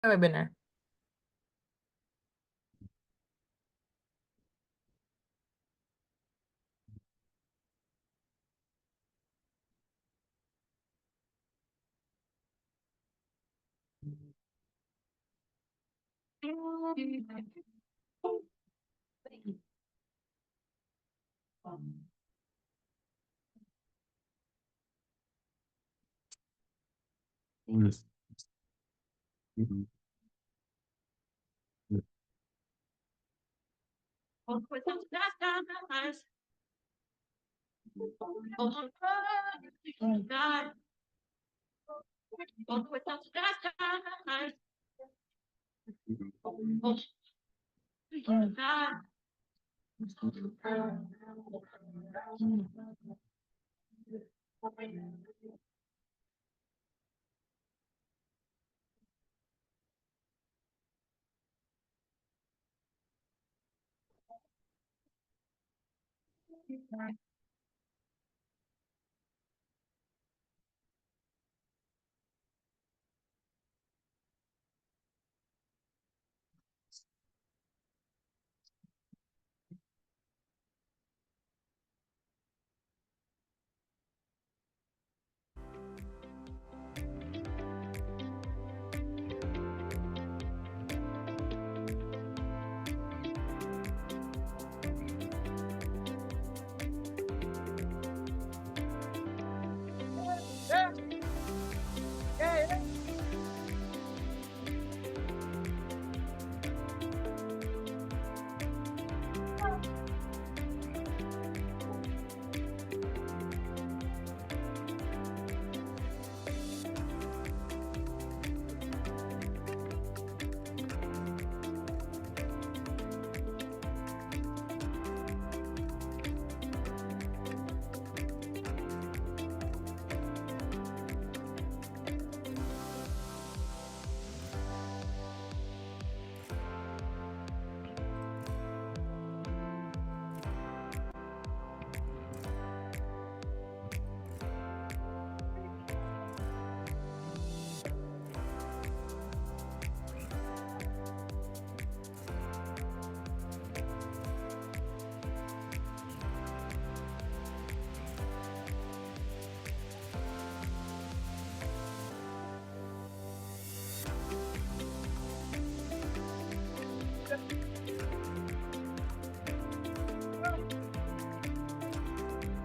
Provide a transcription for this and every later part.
webinar.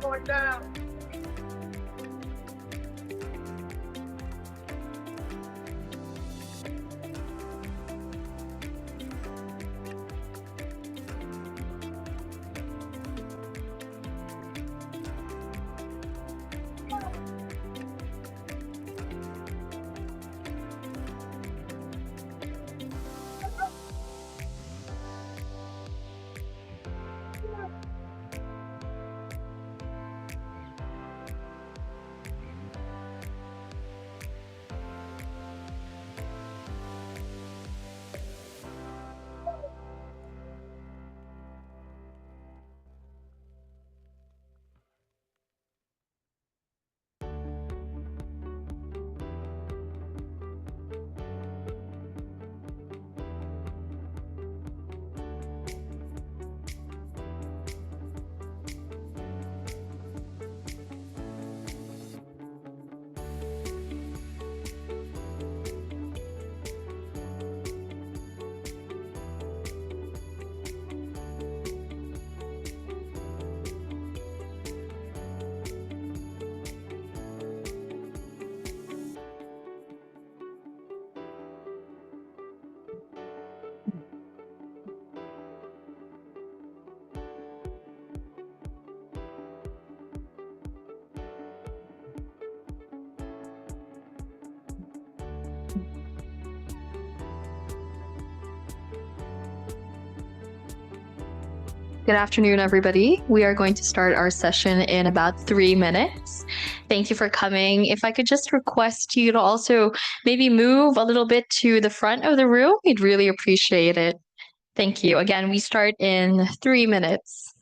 Going down. Good afternoon, everybody. We are going to start our session in about 3 minutes. Thank you for coming. If I could just request you to also maybe move a little bit to the front of the room, we'd really appreciate it. Thank you. Again, we start in 3 minutes.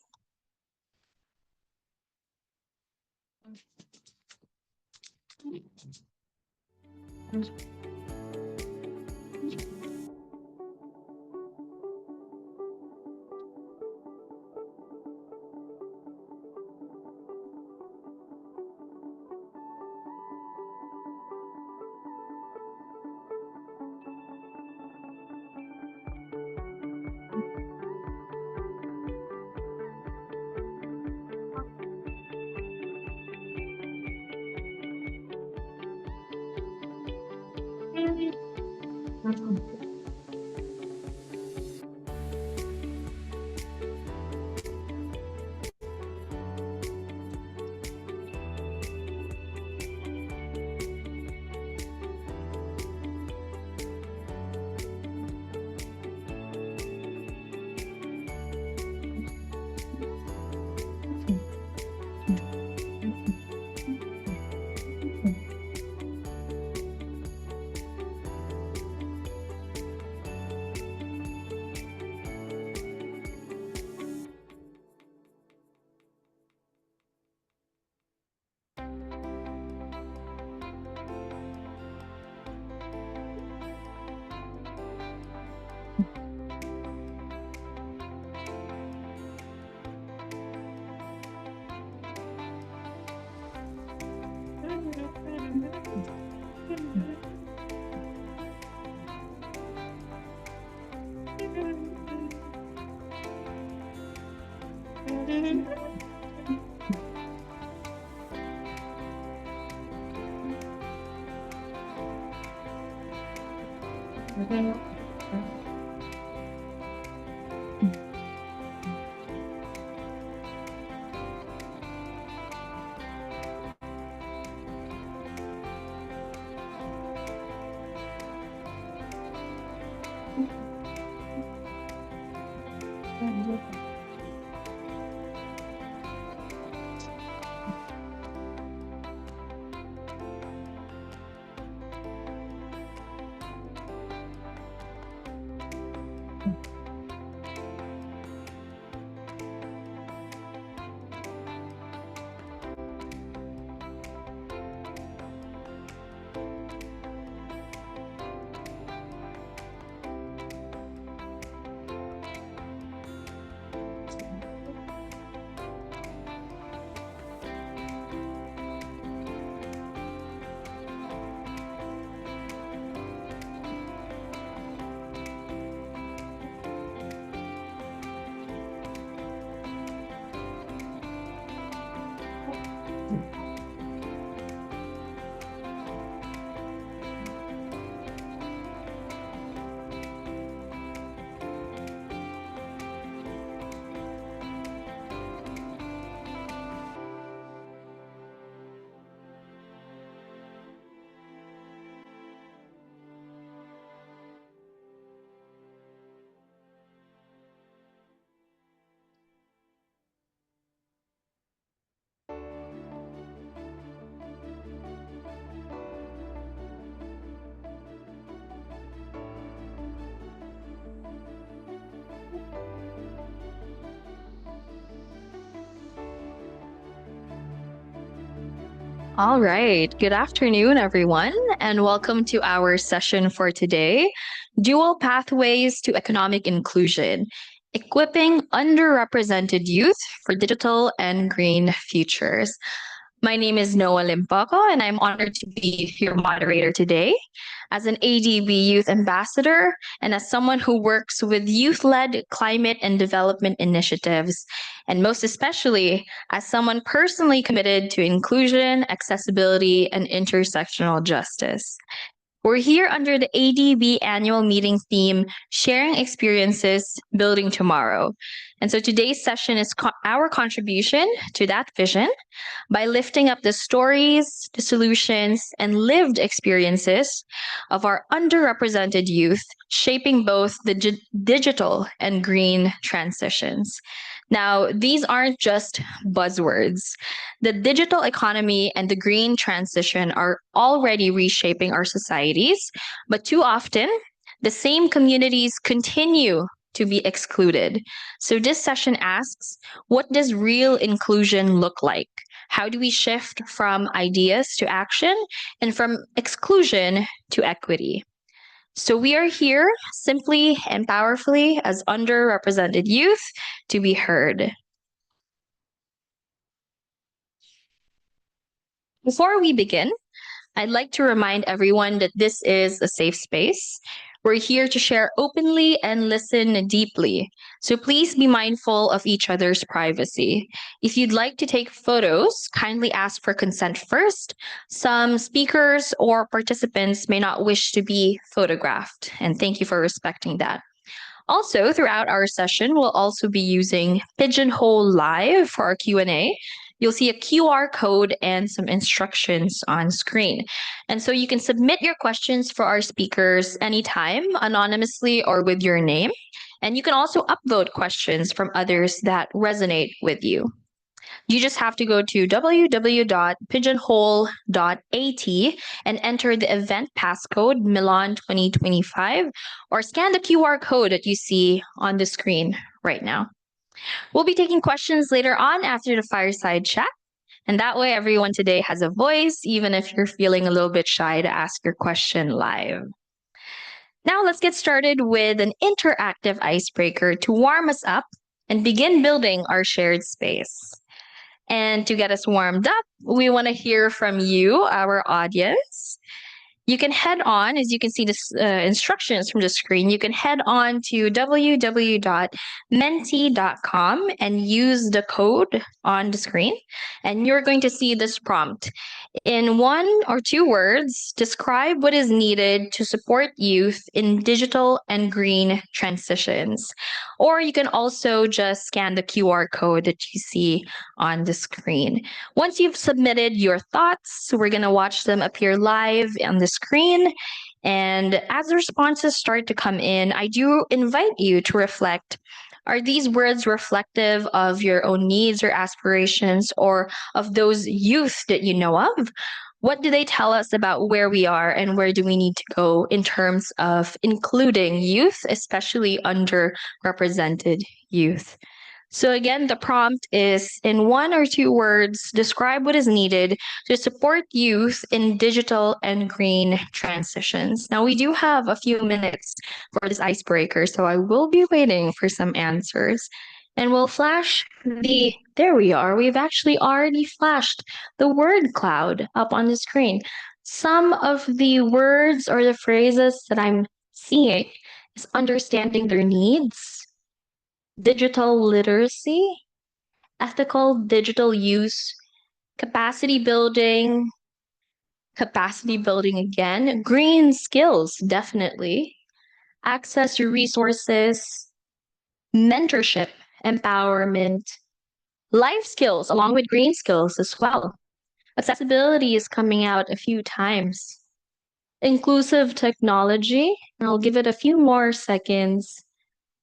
All right. Good afternoon, everyone, and welcome to our session for today, Dual Pathways to Economic Inclusion, Equipping Underrepresented Youth for Digital and Green Futures. My name is Noah Limpaco, and I'm honored to be your moderator today. As an ADB Youth Ambassador and as someone who works with youth-led climate and development initiatives, and most especially as someone personally committed to inclusion, accessibility, and intersectional justice. We're here under the ADB Annual Meeting theme, Sharing Experiences, Building Tomorrow. And so today's session is our contribution to that vision by lifting up the stories, the solutions, and lived experiences of our underrepresented youth, shaping both the digital and green transitions. Now, these aren't just buzzwords. The digital economy and the green transition are already reshaping our societies, but too often, the same communities continue to be excluded. So this session asks, what does real inclusion look like? How do we shift from ideas to action and from exclusion to equity? So we are here simply and powerfully as underrepresented youth to be heard. Before we begin, I'd like to remind everyone that this is a safe space. We're here to share openly and listen deeply. So please be mindful of each other's privacy. If you'd like to take photos, kindly ask for consent first. Some speakers or participants may not wish to be photographed, and thank you for respecting that. Also, throughout our session, we'll also be using Pigeonhole Live for our Q&A. You'll see a QR code and some instructions on screen. And so you can submit your questions for our speakers anytime, anonymously or with your name. And you can also upload questions from others that resonate with you. You just have to go to www.pigeonhole.at and enter the event passcode Milan 2025 or scan the QR code that you see on the screen right now. We'll be taking questions later on after the fireside chat. And that way, everyone today has a voice, even if you're feeling a little bit shy to ask your question live. Now, let's get started with an interactive icebreaker to warm us up and begin building our shared space. And to get us warmed up, we want to hear from you, our audience. You can head on, as you can see the instructions from the screen, you can head on to www.menti.com and use the code on the screen. And you're going to see this prompt. In 1 or 2 words, describe what is needed to support youth in digital and green transitions. Or you can also just scan the QR code that you see on the screen. Once you've submitted your thoughts, we're going to watch them appear live on the screen. And as the responses start to come in, I do invite you to reflect. Are these words reflective of your own needs or aspirations or of those youth that you know of? What do they tell us about where we are and where do we need to go in terms of including youth, especially underrepresented youth? So again, the prompt is in 1 or 2 words, describe what is needed to support youth in digital and green transitions. Now, we do have a few minutes for this icebreaker, so I will be waiting for some answers. And we'll flash there we are. We've actually already flashed the word cloud up on the screen. Some of the words or the phrases that I'm seeing is understanding their needs, digital literacy, ethical digital use, capacity building again, green skills, definitely, access to resources, mentorship, empowerment, life skills, along with green skills as well. Accessibility is coming out a few times. Inclusive technology, and I'll give it a few more seconds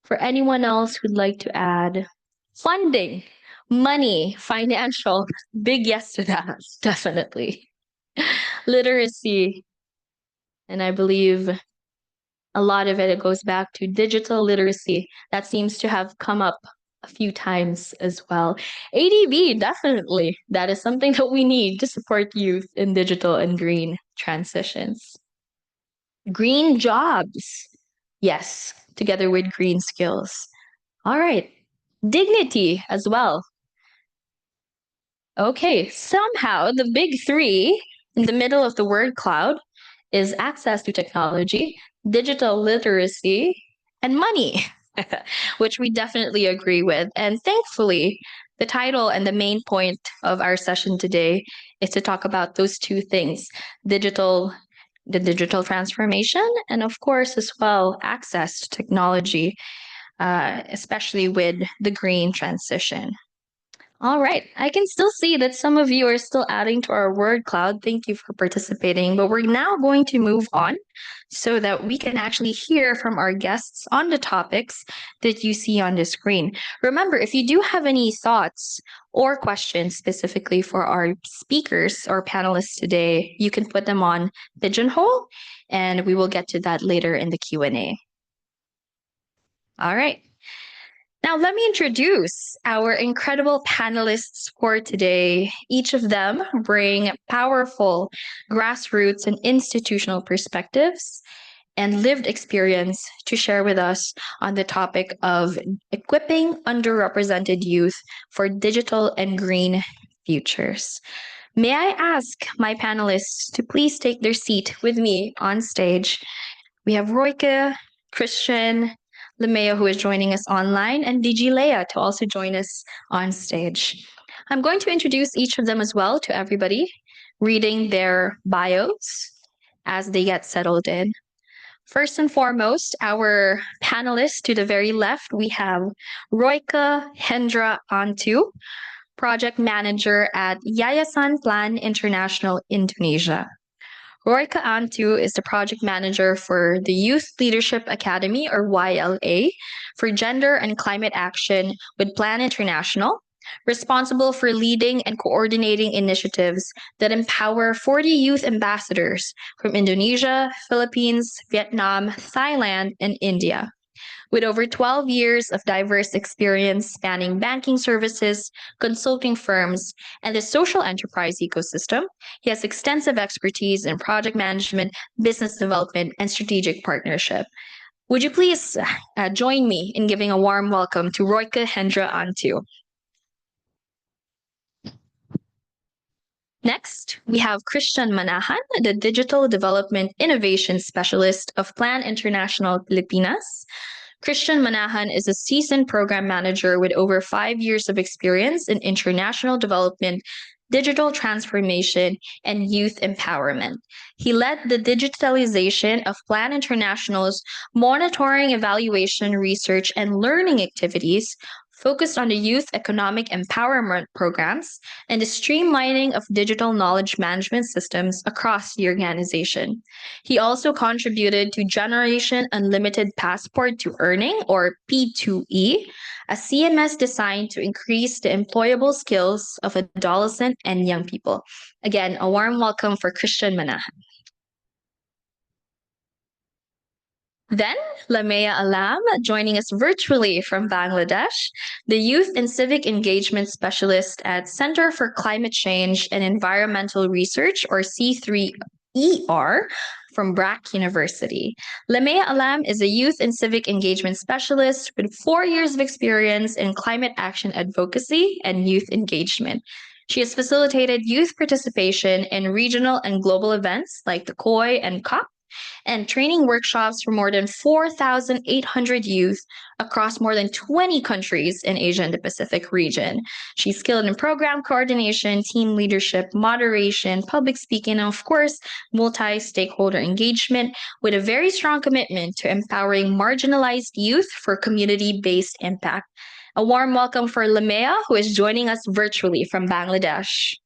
for anyone else who'd like to add. Funding, money, financial, big yes to that, definitely. Literacy, and I believe a lot of it goes back to digital literacy. That seems to have come up a few times as well. ADB, definitely. That is something that we need to support youth in digital and green transitions. Green jobs, yes, together with green skills. All right. Dignity as well. Okay, somehow the big 3 in the middle of the word cloud is access to technology, digital literacy, and money, which we definitely agree with. And thankfully, the title and the main point of our session today is to talk about those 2 things, the digital transformation, and of course, as well, access to technology, especially with the green transition. All right. I can still see that some of you are still adding to our word cloud. Thank you for participating. But we're now going to move on so that we can actually hear from our guests on the topics that you see on the screen. Remember, if you do have any thoughts or questions specifically for our speakers or panelists today, you can put them on Pigeonhole, and we will get to that later in the Q&A. All right. Now, let me introduce our incredible panelists for today. Each of them bring powerful grassroots and institutional perspectives and lived experience to share with us on the topic of equipping underrepresented youth for digital and green futures. May I ask my panelists to please take their seat with me on stage? We have Royke, Christian, Lemea, who is joining us online, and DG Leia to also join us on stage. I'm going to introduce each of them as well to everybody, reading their bios as they get settled in. First and foremost, our panelists to the very left, we have Royke Hendra Antu, Project Manager at Yayasan Plan International Indonesia. Royke Antu is the project manager for the Youth Leadership Academy, or YLA, for gender and climate action with Plan International, responsible for leading and coordinating initiatives that empower 40 youth ambassadors from Indonesia, Philippines, Vietnam, Thailand, and India. With over 12 years of diverse experience spanning banking services, consulting firms, and the social enterprise ecosystem, he has extensive expertise in project management, business development, and strategic partnership. Would you please join me in giving a warm welcome to Royke Hendra Antu? Next, we have Christian Manahan, the Digital Development Innovation Specialist of Plan International Pilipinas. Christian Manahan is a seasoned program manager with over 5 years of experience in international development, digital transformation, and youth empowerment. He led the digitalization of Plan International's monitoring, evaluation, research, and learning activities focused on the youth economic empowerment programs and the streamlining of digital knowledge management systems across the organization. He also contributed to Generation Unlimited Passport to Earning, or P2E, a CMS designed to increase the employable skills of adolescent and young people. Again, a warm welcome for Christian Manahan. Then, Lamea Alam, joining us virtually from Bangladesh, the Youth and Civic Engagement Specialist at Center for Climate Change and Environmental Research, or C3ER, from BRAC University. Lamea Alam is a Youth and Civic Engagement Specialist with 4 years of experience in climate action advocacy and youth engagement. She has facilitated youth participation in regional and global events like the COI and COP, and training workshops for more than 4,800 youth across more than 20 countries in Asia and the Pacific region. She's skilled in program coordination, team leadership, moderation, public speaking, and of course, multi-stakeholder engagement with a very strong commitment to empowering marginalized youth for community-based impact. A warm welcome for Lamea, who is joining us virtually from Bangladesh.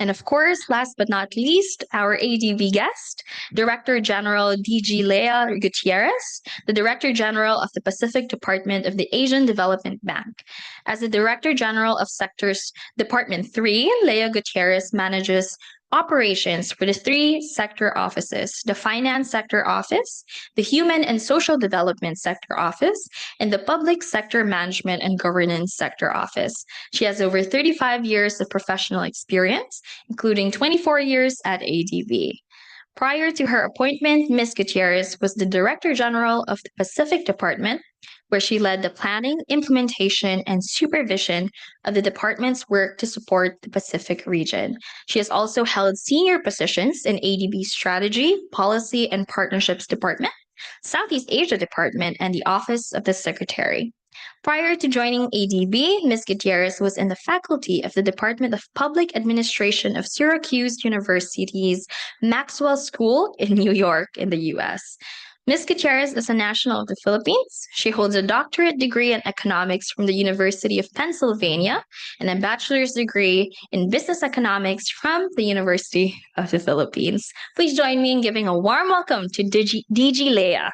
And of course, last but not least, our ADB guest, Director General DG Leia Gutierrez, the Director General of the Pacific Department of the Asian Development Bank. As the Director General of Sectors Department 3, Leia Gutierrez manages operations for the 3 sector offices: the Finance Sector Office, the Human and Social Development Sector Office, and the Public Sector Management and Governance Sector Office. She has over 35 years of professional experience, including 24 years at ADB. Prior to her appointment, Ms. Gutierrez was the Director General of the Pacific Department, where she led the planning, implementation, and supervision of the department's work to support the Pacific region. She has also held senior positions in ADB's Strategy, Policy, and Partnerships Department, Southeast Asia Department, and the Office of the Secretary. Prior to joining ADB, Ms. Gutierrez was in the faculty of the Department of Public Administration of Syracuse University's Maxwell School in New York in the US. Ms. Gutierrez is a national of the Philippines. She holds a doctorate degree in economics from the University of Pennsylvania and a bachelor's degree in business economics from the University of the Philippines. Please join me in giving a warm welcome to DG Leia.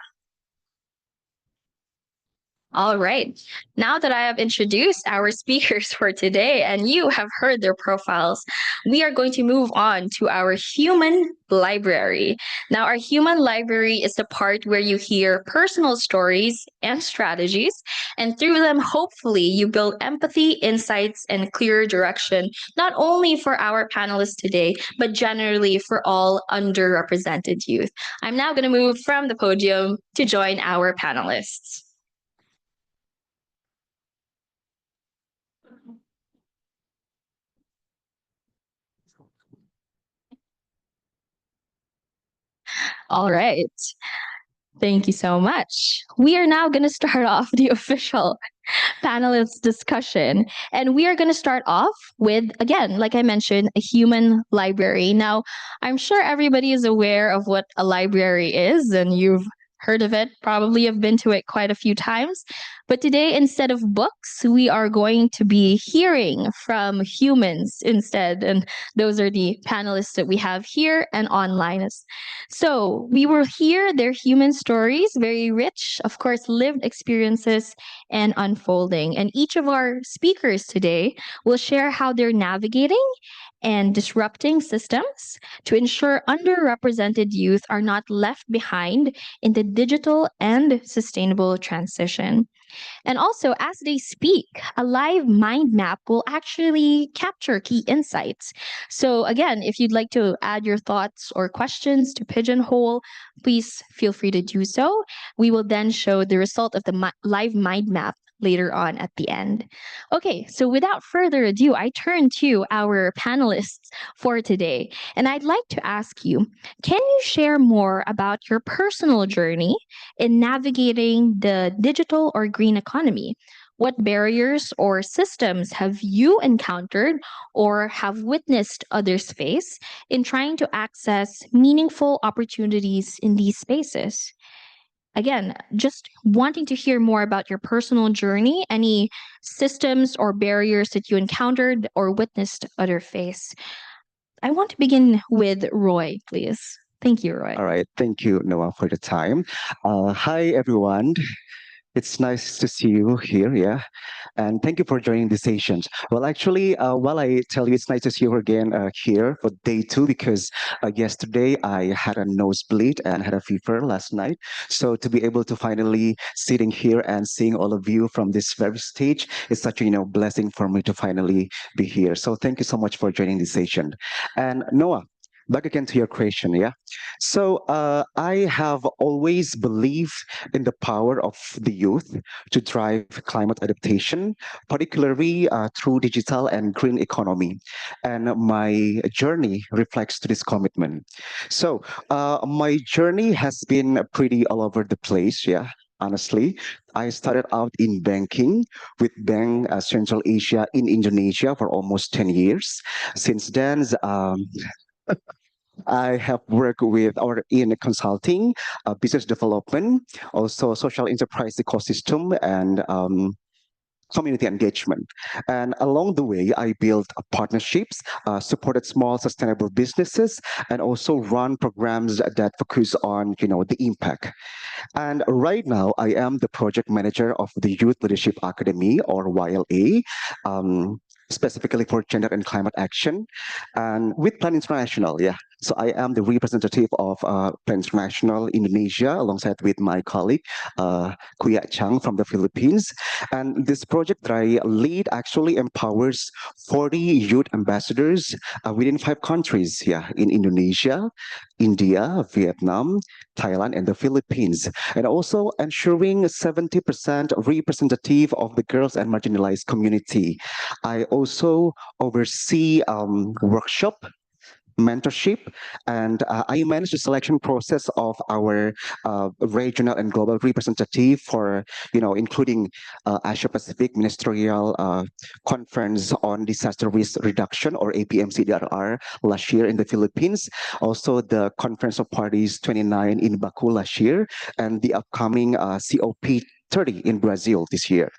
All right. Now that I have introduced our speakers for today and you have heard their profiles, we are going to move on to our human library. Now, our human library is the part where you hear personal stories and strategies, and through them, hopefully, you build empathy, insights, and clear direction, not only for our panelists today, but generally for all underrepresented youth. I'm now going to move from the podium to join our panelists. All right. Thank you so much. We are now going to start off the official panelists discussion. And we are going to start off with, again, like I mentioned, a human library. Now, I'm sure everybody is aware of what a library is, and you've heard of it, probably have been to it quite a few times. But today, instead of books, we are going to be hearing from humans instead. And those are the panelists that we have here and online. So we will hear their human stories, very rich, of course, lived experiences and unfolding. And each of our speakers today will share how they're navigating and disrupting systems to ensure underrepresented youth are not left behind in the digital and sustainable transition. And also, as they speak, a live mind map will actually capture key insights. So, again, if you'd like to add your thoughts or questions to Pigeonhole, please feel free to do so. We will then show the result of the live mind map later on at the end. Okay, so without further ado, I turn to our panelists for today. And I'd like to ask you, can you share more about your personal journey in navigating the digital or green economy? What barriers or systems have you encountered or have witnessed others face in trying to access meaningful opportunities in these spaces? Again, just wanting to hear more about your personal journey, any systems or barriers that you encountered or witnessed other face. I want to begin with Roy, please. Thank you, Roy. All right. Thank you, Noah, for the time. Hi, everyone. It's nice to see you here, yeah. And thank you for joining the sessions. Well, actually, while I tell you it's nice to see you again here for day two, because yesterday I had a nosebleed and had a fever last night. So to be able to finally sitting here and seeing all of you from this very stage is such a blessing for me to finally be here. So thank you so much for joining the session. And Noah, back again to your question, yeah. So I have always believed in the power of the youth to drive climate adaptation, particularly through digital and green economy. And my journey reflects to this commitment. So my journey has been pretty all over the place, yeah. Honestly, I started out in banking with Bank Central Asia in Indonesia for almost 10 years. Since then, I have worked with or in consulting, business development, also social enterprise ecosystem, and community engagement. And along the way, I built partnerships, supported small sustainable businesses, and also run programs that focus on the impact. And right now, I am the project manager of the Youth Leadership Academy, or YLA, specifically for gender and climate action, and with Plan International. Yeah, so I am the representative of Plan International Indonesia, alongside with my colleague Kuya Chang from the Philippines. And this project that I lead actually empowers 40 youth ambassadors within 5 countries. Yeah, in Indonesia, India, Vietnam, Thailand, and the Philippines, and also ensuring 70% representative of the girls and marginalized community. I also oversee workshop mentorship, and I manage the selection process of our regional and global representative for, including Asia Pacific Ministerial Conference on Disaster Risk Reduction, or APMCDRR, last year in the Philippines. Also, the Conference of Parties 29 in Baku last year, and the upcoming COP 30 in Brazil this year.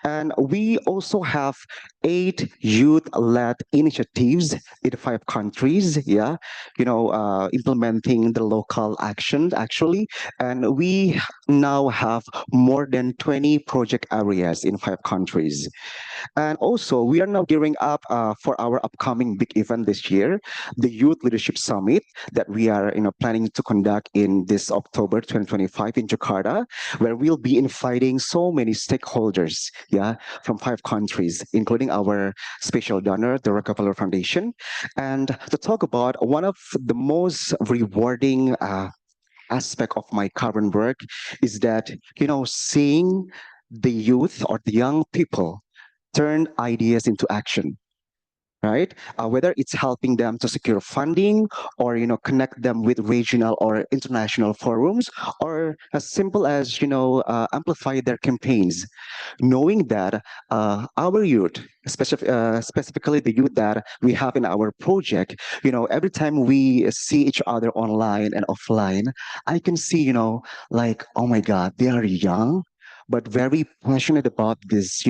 And we also have 8 youth-led initiatives in 5 countries, yeah, implementing the local action actually. And we now have more than 20 project areas in 5 countries. And also, we are now gearing up for our upcoming big event this year, the Youth Leadership Summit that we are planning to conduct in this October 2025 in Jakarta, where we'll be inviting so many stakeholders, yeah, from 5 countries, including our special donor, the Rockefeller Foundation, and to talk about one of the most rewarding aspect of my current work is that seeing the youth or the young people turn ideas into action. right? Whether it's helping them to secure funding, or connect them with regional or international forums, or as simple as amplify their campaigns. Knowing that our youth, specifically the youth that we have in our project, every time we see each other online and offline, I can see, like, oh my God, they are young, but very passionate about this,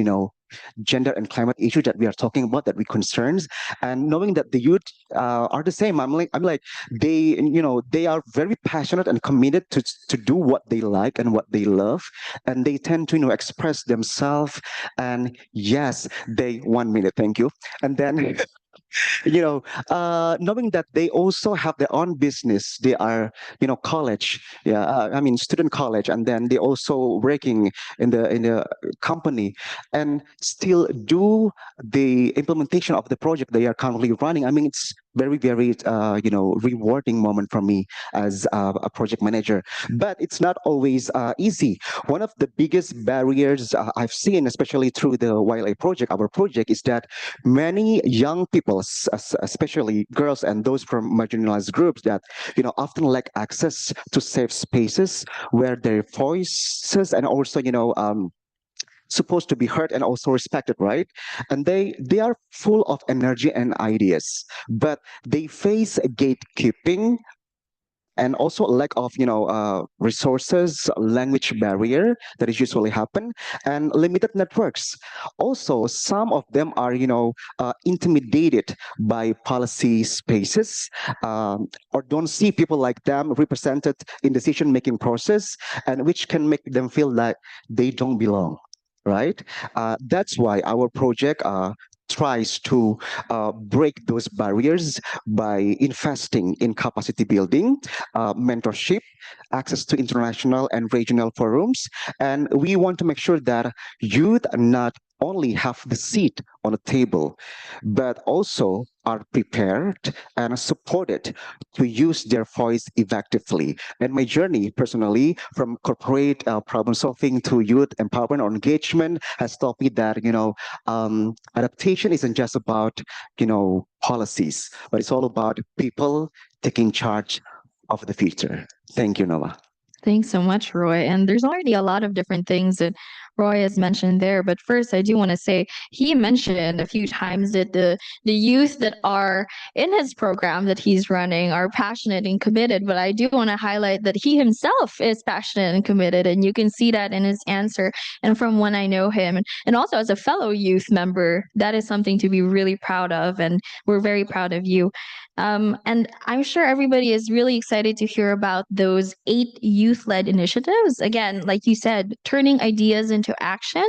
gender and climate issue that we are talking about, that we concerns. And knowing that the youth are the same, I'm like, they are very passionate and committed to do what they like and what they love, and they tend to express themselves. And yes, they 1 minute, thank you. And then knowing that they also have their own business. They are, college, yeah, I mean, student college, and then they also working in the company, and still do the implementation of the project they are currently running. I mean, it's very, very, rewarding moment for me as a project manager. But it's not always easy. One of the biggest barriers I've seen, especially through the YLA project, our project, is that many young people, especially girls and those from marginalized groups, that often lack access to safe spaces where their voices and also supposed to be heard and also respected, right? And they are full of energy and ideas, but they face gatekeeping, and also a lack of resources, language barrier that is usually happen, and limited networks. Also, some of them are intimidated by policy spaces, or don't see people like them represented in decision making process, and which can make them feel like they don't belong, right? That's why our project tries to break those barriers by investing in capacity building, mentorship, access to international and regional forums. And we want to make sure that youth not only have the seat on the table, but also are prepared and supported to use their voice effectively. And my journey personally, from corporate problem solving to youth empowerment or engagement, has taught me that adaptation isn't just about policies, but it's all about people taking charge of the future. Thank you, Noah. Thanks so much, Roy. And there's already a lot of different things that Roy has mentioned there. But first, I do want to say he mentioned a few times that the youth that are in his program that he's running are passionate and committed. But I do want to highlight that he himself is passionate and committed, and you can see that in his answer and from when I know him. And also as a fellow youth member, that is something to be really proud of, and we're very proud of you. And I'm sure everybody is really excited to hear about those 8 youth-led initiatives. Again, like you said, turning ideas into action.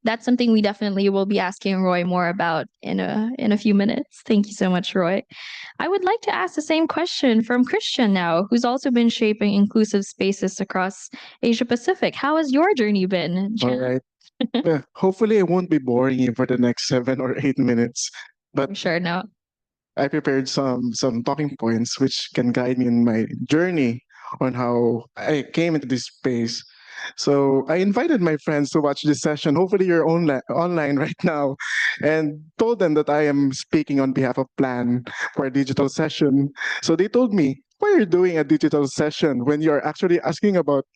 That's something we definitely will be asking Roy more about in a few minutes. Thank you so much, Roy. I would like to ask the same question from Christian now, who's also been shaping inclusive spaces across Asia Pacific. How has your journey been, All Jen? right. Hopefully, I won't be boring you for the next 7 or 8 minutes. But I'm sure no. I prepared some talking points which can guide me in my journey on how I came into this space. So I invited my friends to watch this session. Hopefully, you're online right now, and told them that I am speaking on behalf of Plan for a digital session. So they told me, "Why are you doing a digital session when you're actually asking about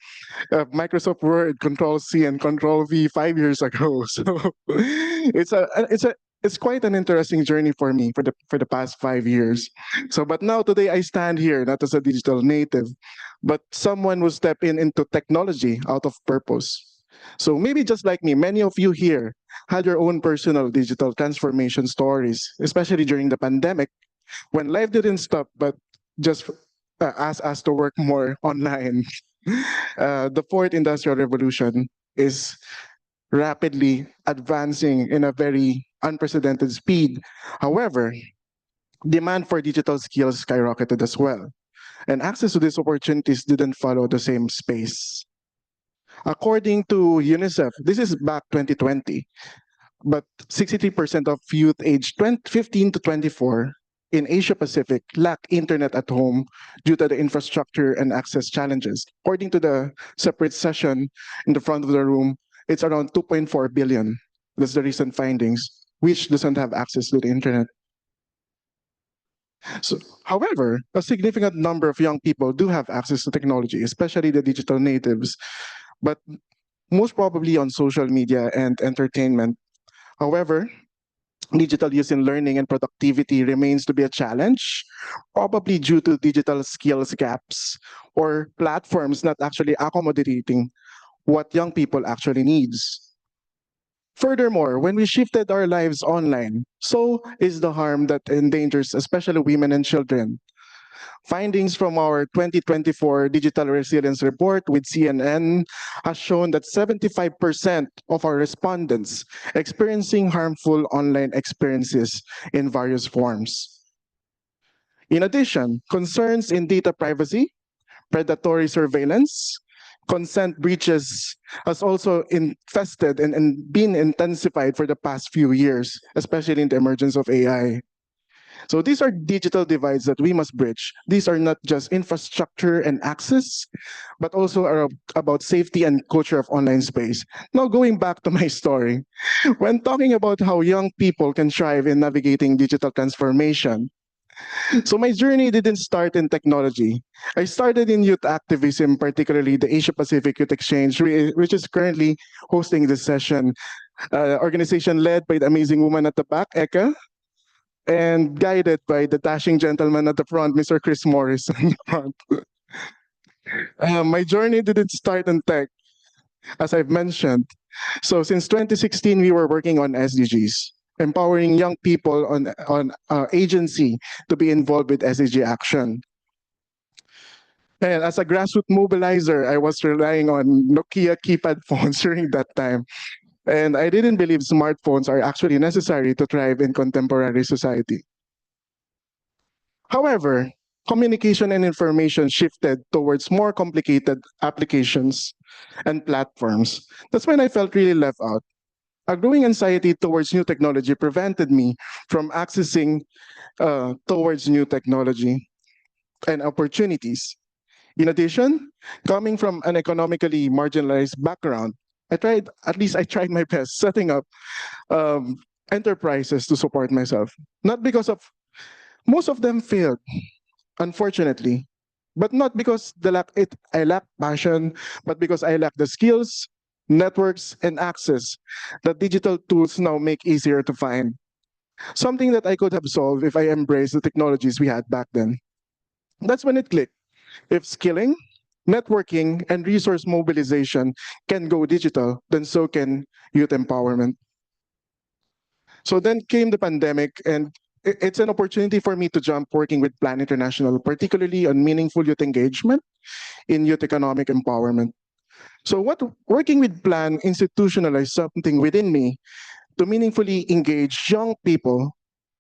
Microsoft Word, Control C and Control V 5 years ago?" So it's quite an interesting journey for me for the past 5 years. So, but now today I stand here not as a digital native, but someone who stepped into technology out of purpose. So maybe just like me, many of you here had your own personal digital transformation stories, especially during the pandemic when life didn't stop, but just asked us to work more online. The fourth industrial revolution is rapidly advancing in a very unprecedented speed. However, demand for digital skills skyrocketed as well, and access to these opportunities didn't follow the same space. According to UNICEF, this is back 2020, but 63% of youth aged 15 to 24 in Asia Pacific lack internet at home due to the infrastructure and access challenges. According to the separate session in the front of the room, it's around 2.4 billion. That's the recent findings, which doesn't have access to the internet. So, however, a significant number of young people do have access to technology, especially the digital natives, but most probably on social media and entertainment. However, digital use in learning and productivity remains to be a challenge, probably due to digital skills gaps or platforms not actually accommodating what young people actually needs. Furthermore, when we shifted our lives online, so is the harm that endangers especially women and children. Findings from our 2024 Digital Resilience Report with CNN has shown that 75% of our respondents experiencing harmful online experiences in various forms. In addition, concerns in data privacy, predatory surveillance, consent breaches has also infested and been intensified for the past few years, especially in the emergence of AI. So these are digital divides that we must bridge. These are not just infrastructure and access, but also are about safety and culture of online space. Now going back to my story, when talking about how young people can thrive in navigating digital transformation, so my journey didn't start in technology. I started in youth activism, particularly the Asia Pacific Youth Exchange, which is currently hosting this session. Organization led by the amazing woman at the back, Eka, and guided by the dashing gentleman at the front, Mr. Chris Morris. In the front. My journey didn't start in tech, as I've mentioned. So since 2016, we were working on SDGs, empowering young people on agency to be involved with SDG action. And as a grassroots mobilizer, I was relying on Nokia keypad phones during that time. And I didn't believe smartphones are actually necessary to thrive in contemporary society. However, communication and information shifted towards more complicated applications and platforms. That's when I felt really left out. A growing anxiety towards new technology prevented me from accessing towards new technology and opportunities. In addition, coming from an economically marginalized background, I tried my best setting up um, enterprises to support myself. Not because of, most of them failed, unfortunately, but not because I lack passion, but because I lack the skills, networks, and access that digital tools now make easier to find. Something that I could have solved if I embraced the technologies we had back then. That's when it clicked. If skilling, networking, and resource mobilization can go digital, then so can youth empowerment. So then came the pandemic, and it's an opportunity for me to jump working with Plan International, particularly on meaningful youth engagement in youth economic empowerment. So what working with Plan institutionalized something within me to meaningfully engage young people,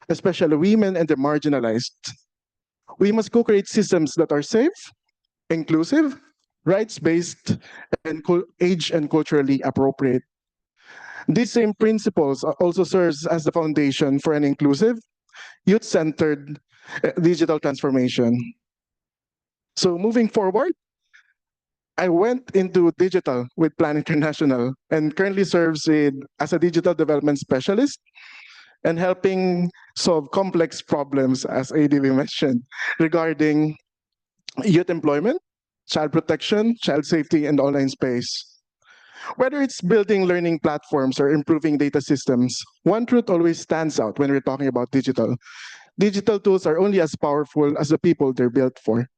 especially women and the marginalized. We must co-create systems that are safe, inclusive, rights-based, and age and culturally appropriate. These same principles also serves as the foundation for an inclusive, youth-centered digital transformation. So moving forward, I went into digital with Plan International and currently serves as a digital development specialist and helping solve complex problems, as ADB mentioned, regarding youth employment, child protection, child safety, and online space. Whether it's building learning platforms or improving data systems, one truth always stands out when we're talking about digital. Digital tools are only as powerful as the people they're built for.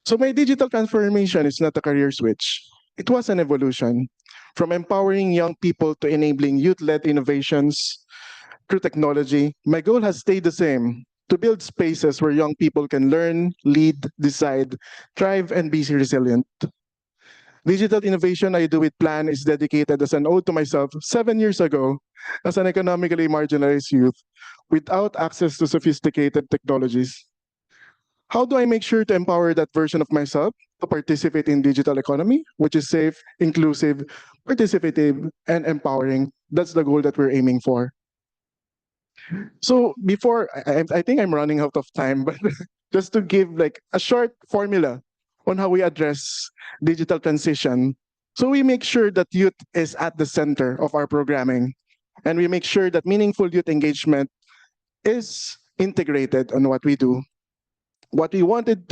So my digital transformation is not a career switch. It was an evolution from empowering young people to enabling youth-led innovations through technology. My goal has stayed the same, to build spaces where young people can learn, lead, decide, thrive, and be resilient. Digital innovation I do with Plan is dedicated as an ode to myself 7 years ago as an economically marginalized youth without access to sophisticated technologies. How do I make sure to empower that version of myself to participate in digital economy, which is safe, inclusive, participative, and empowering? That's the goal that we're aiming for. So before, I think I'm running out of time, but just to give like a short formula on how we address digital transition. So we make sure that youth is at the center of our programming, and we make sure that meaningful youth engagement is integrated on what we do. What we wanted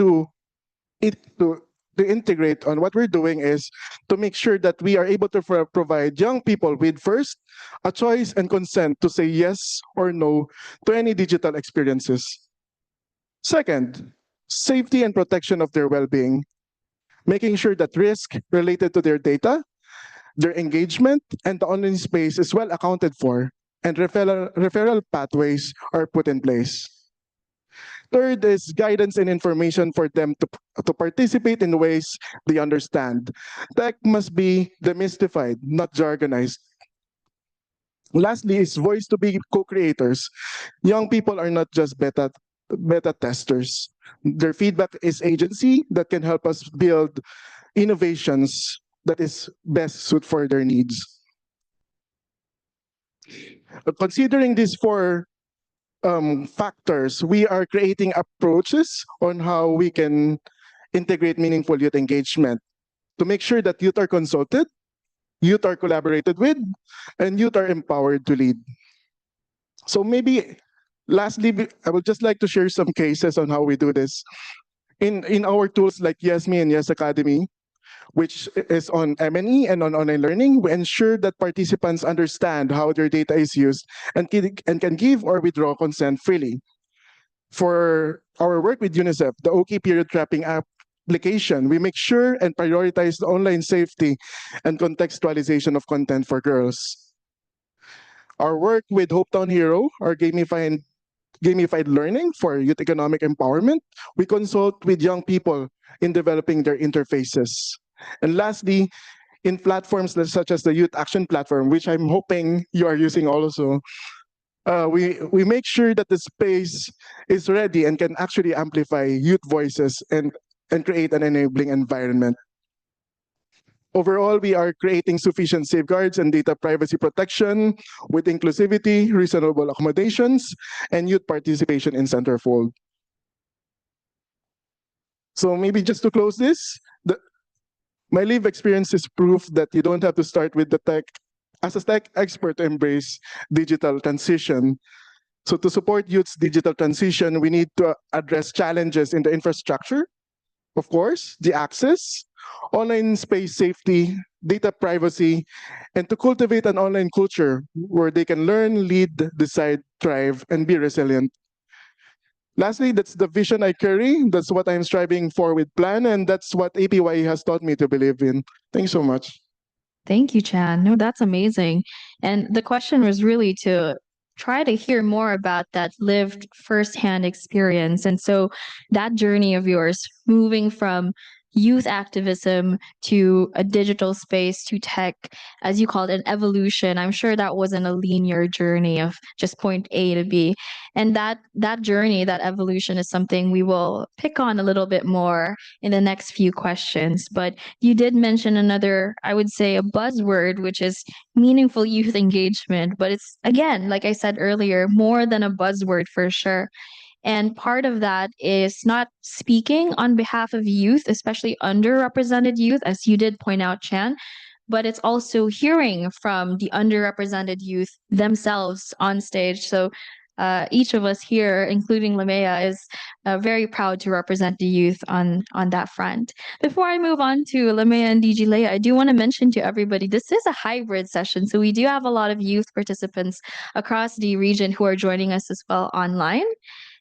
it to integrate on what we're doing is to make sure that we are able to provide young people with first a choice and consent to say yes or no to any digital experiences. Second, safety and protection of their well-being, making sure that risk related to their data, their engagement, and the online space is well accounted for, and referral pathways are put in place. Third is guidance and information for them to participate in ways they understand. Tech must be demystified, not jargonized. Lastly is voice to be co-creators. Young people are not just beta testers. Their feedback is agency that can help us build innovations that is best suited for their needs. Considering these four factors, we are creating approaches on how we can integrate meaningful youth engagement to make sure that youth are consulted, youth are collaborated with, and youth are empowered to lead. So maybe lastly, I would just like to share some cases on how we do this. In our tools like YesMe and Yes Academy, which is on M&E and on online learning, we ensure that participants understand how their data is used and can give or withdraw consent freely. For our work with UNICEF, the OK period trapping application, we make sure and prioritize the online safety and contextualization of content for girls. Our work with Hopetown Hero, our gamified learning for youth economic empowerment, we consult with young people in developing their interfaces. And lastly, in platforms such as the Youth Action Platform, which I'm hoping you are using also, we make sure that the space is ready and can actually amplify youth voices and create an enabling environment. Overall, we are creating sufficient safeguards and data privacy protection with inclusivity, reasonable accommodations, and youth participation in centerfold. So maybe just to close this, my lived experience is proof that you don't have to start with the tech as a tech expert to embrace digital transition. So to support youth's digital transition, we need to address challenges in the infrastructure, of course, the access, online space safety, data privacy, and to cultivate an online culture where they can learn, lead, decide, thrive, and be resilient. Lastly, that's the vision I carry. That's what I'm striving for with Plan, and that's what APY has taught me to believe in. Thanks so much. Thank you, Chan. No, that's amazing. And the question was really to try to hear more about that lived firsthand experience. And so that journey of yours, moving from youth activism to a digital space to tech, as you called it, an evolution. I'm sure that wasn't a linear journey of just point A to B. And that journey, that evolution is something we will pick on a little bit more in the next few questions. But you did mention another, I would say, a buzzword, which is meaningful youth engagement. But it's, again, like I said earlier, more than a buzzword for sure. And part of that is not speaking on behalf of youth, especially underrepresented youth, as you did point out, Chan, but it's also hearing from the underrepresented youth themselves on stage. So each of us here, including Lamea, is very proud to represent the youth on that front. Before I move on to Lamea and DG Leia, I do want to mention to everybody this is a hybrid session, so we do have a lot of youth participants across the region who are joining us as well online.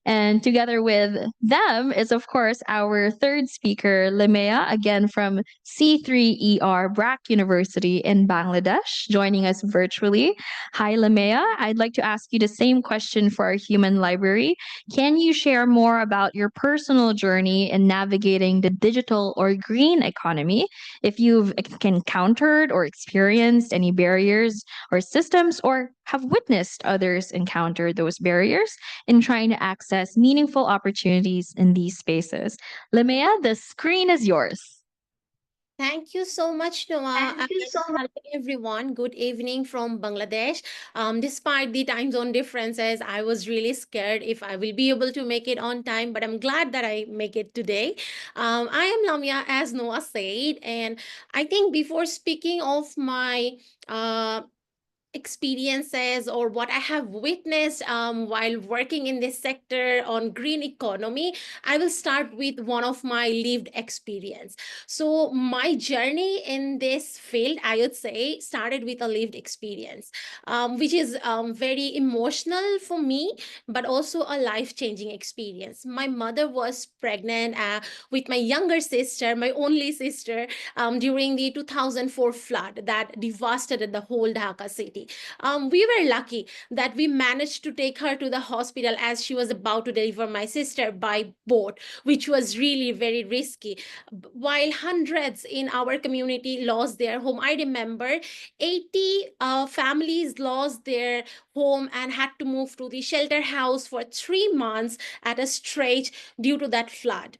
And together with them is, of course, our third speaker, Limea, again from C3ER BRAC University in Bangladesh, joining us virtually. Hi, Limea. I'd like to ask you the same question for our human library. Can you share more about your personal journey in navigating the digital or green economy? If you've encountered or experienced any barriers or systems, or have witnessed others encounter those barriers in trying to access meaningful opportunities in these spaces. Lemea, the screen is yours. Thank you so much, Noah. Thank you so much. Hello, everyone. Good evening from Bangladesh. Despite the time zone differences, I was really scared if I will be able to make it on time, but I'm glad that I make it today. I am Lamia, as Noah said, and I think before speaking of my experiences or what I have witnessed while working in this sector on green economy, I will start with one of my lived experience. So my journey in this field, I would say, started with a lived experience, which is very emotional for me, but also a life-changing experience. My mother was pregnant with my younger sister, my only sister, during the 2004 flood that devastated the whole Dhaka city. We were lucky that we managed to take her to the hospital as she was about to deliver my sister by boat, which was really very risky. While hundreds in our community lost their home, I remember 80 families lost their home and had to move to the shelter house for 3 months at a stretch due to that flood.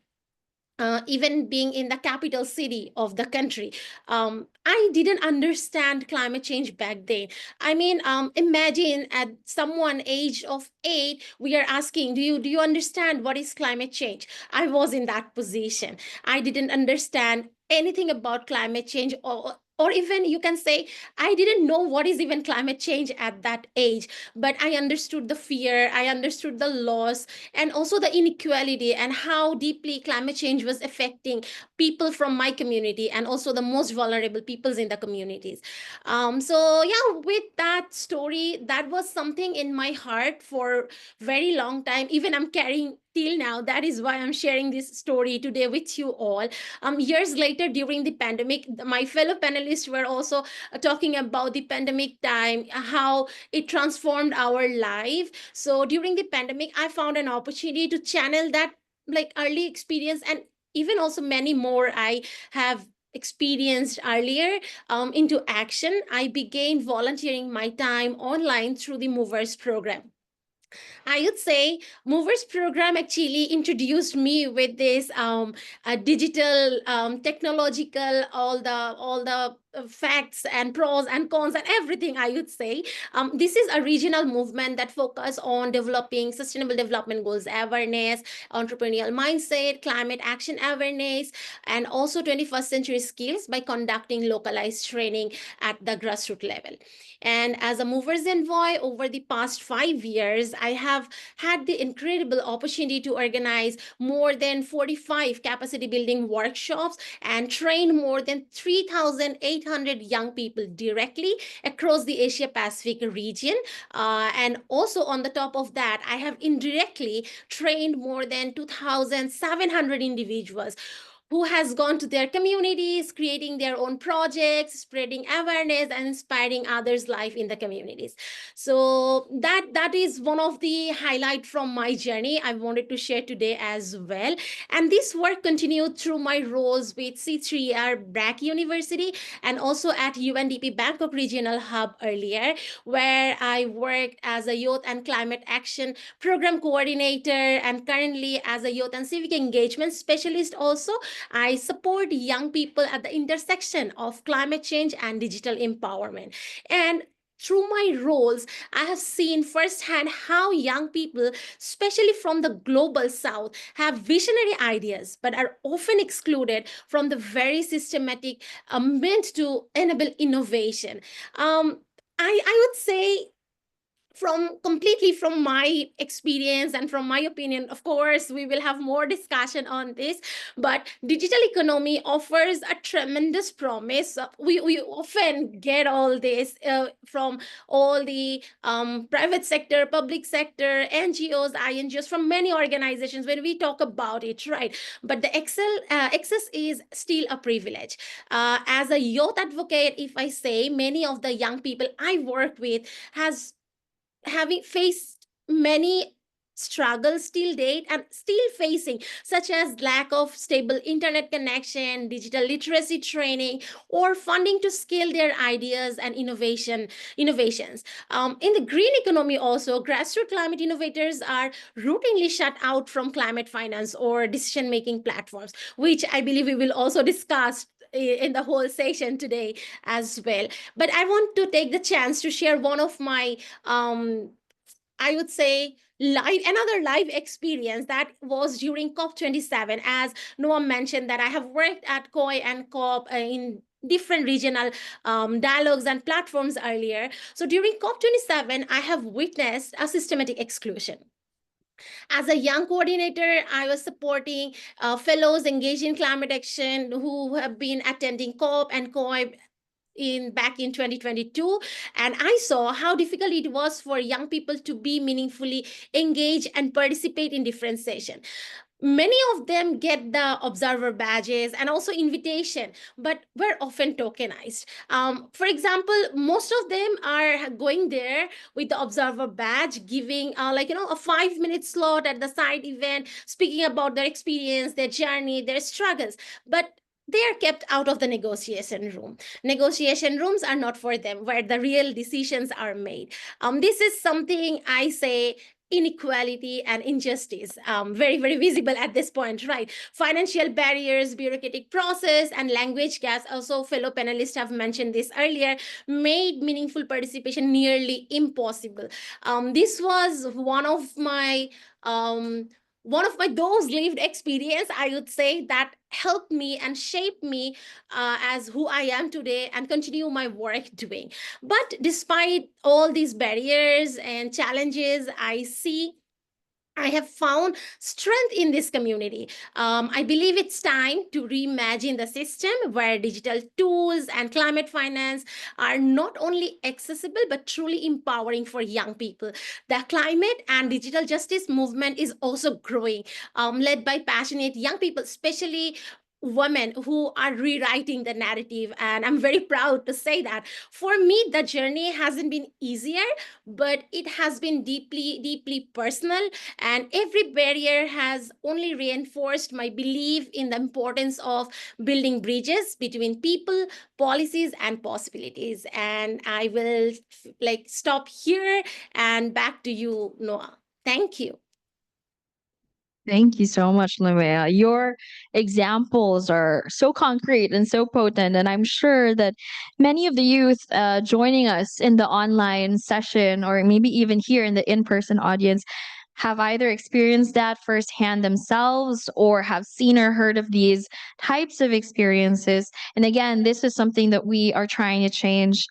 Even being in the capital city of the country, I didn't understand climate change back then. I mean, imagine at someone age of 8, we are asking, do you understand what is climate change? I was in that position. I didn't understand anything about climate change, or even you can say I didn't know what is even climate change at that age. But I understood the fear, I understood the loss, and also the inequality and how deeply climate change was affecting people from my community and also the most vulnerable peoples in the communities. So yeah, with that story, that was something in my heart for very long time. Even I'm carrying till now. That is why I'm sharing this story today with you all. Years later, during the pandemic, my fellow panelists were also talking about the pandemic time, how it transformed our life. So during the pandemic, I found an opportunity to channel that like early experience, and even also many more I have experienced earlier, into action. I began volunteering my time online through the Movers program. I would say Movers program actually introduced me with this digital, technological, all the facts and pros and cons and everything. I would say this is a regional movement that focus on developing sustainable development goals awareness, entrepreneurial mindset, climate action awareness, and also 21st century skills by conducting localized training at the grassroots level. And as a Movers Envoy over the past 5 years, I have had the incredible opportunity to organize more than 45 capacity building workshops and train more than 3,800 young people directly across the Asia Pacific region. And also, on the top of that, I have indirectly trained more than 2,700 individuals who has gone to their communities, creating their own projects, spreading awareness, and inspiring others' life in the communities. So that is one of the highlight from my journey I wanted to share today as well. And this work continued through my roles with C3R BRAC University and also at UNDP Bangkok Regional Hub earlier, where I worked as a youth and climate action program coordinator and currently as a youth and civic engagement specialist also. I support young people at the intersection of climate change and digital empowerment. And through my roles, I have seen firsthand how young people, especially from the global south, have visionary ideas but are often excluded from the very systematic meant to enable innovation. I would say from completely from my experience and from my opinion, of course we will have more discussion on this, but digital economy offers a tremendous promise. We often get all this from all the private sector, public sector, NGOs, INGOs, from many organizations when we talk about it, right? But the access is still a privilege. As a youth advocate, if I say, many of the young people I work with has having faced many struggles till date and still facing, such as lack of stable internet connection, digital literacy training, or funding to scale their ideas and innovations. In the green economy also, grassroots climate innovators are routinely shut out from climate finance or decision making platforms, which I believe we will also discuss in the whole session today as well. But I want to take the chance to share one of my I would say another live experience that was during COP27. As Noam mentioned, that I have worked at COI and COP in different regional dialogues and platforms earlier. So during COP27, I have witnessed a systematic exclusion. As a young coordinator, I was supporting fellows engaged in climate action who have been attending COP and COIB back in 2022, and I saw how difficult it was for young people to be meaningfully engaged and participate in different sessions. Many of them get the observer badges and also invitation, but were often tokenized. For example, most of them are going there with the observer badge, giving a 5-minute slot at the side event, speaking about their experience, their journey, their struggles, but they are kept out of the negotiation room. Negotiation rooms are not for them, where the real decisions are made. This is something I say inequality and injustice, very, very visible at this point, right? Financial barriers, bureaucratic process, and language gaps, also fellow panelists have mentioned this earlier, made meaningful participation nearly impossible. This was one of my those lived experience, I would say, that helped me and shaped me as who I am today and continue my work doing. But despite all these barriers and challenges, I have found strength in this community. I believe it's time to reimagine the system where digital tools and climate finance are not only accessible but truly empowering for young people. The climate and digital justice movement is also growing, led by passionate young people, especially women who are rewriting the narrative. And I'm very proud to say that. For me, the journey hasn't been easier, but it has been deeply, deeply personal, and every barrier has only reinforced my belief in the importance of building bridges between people, policies, and possibilities. And I will stop here and back to you, Noah. Thank you. Thank you so much, Linnea. Your examples are so concrete and so potent, and I'm sure that many of the youth joining us in the online session, or maybe even here in the in-person audience, have either experienced that firsthand themselves or have seen or heard of these types of experiences. And again, this is something that we are trying to change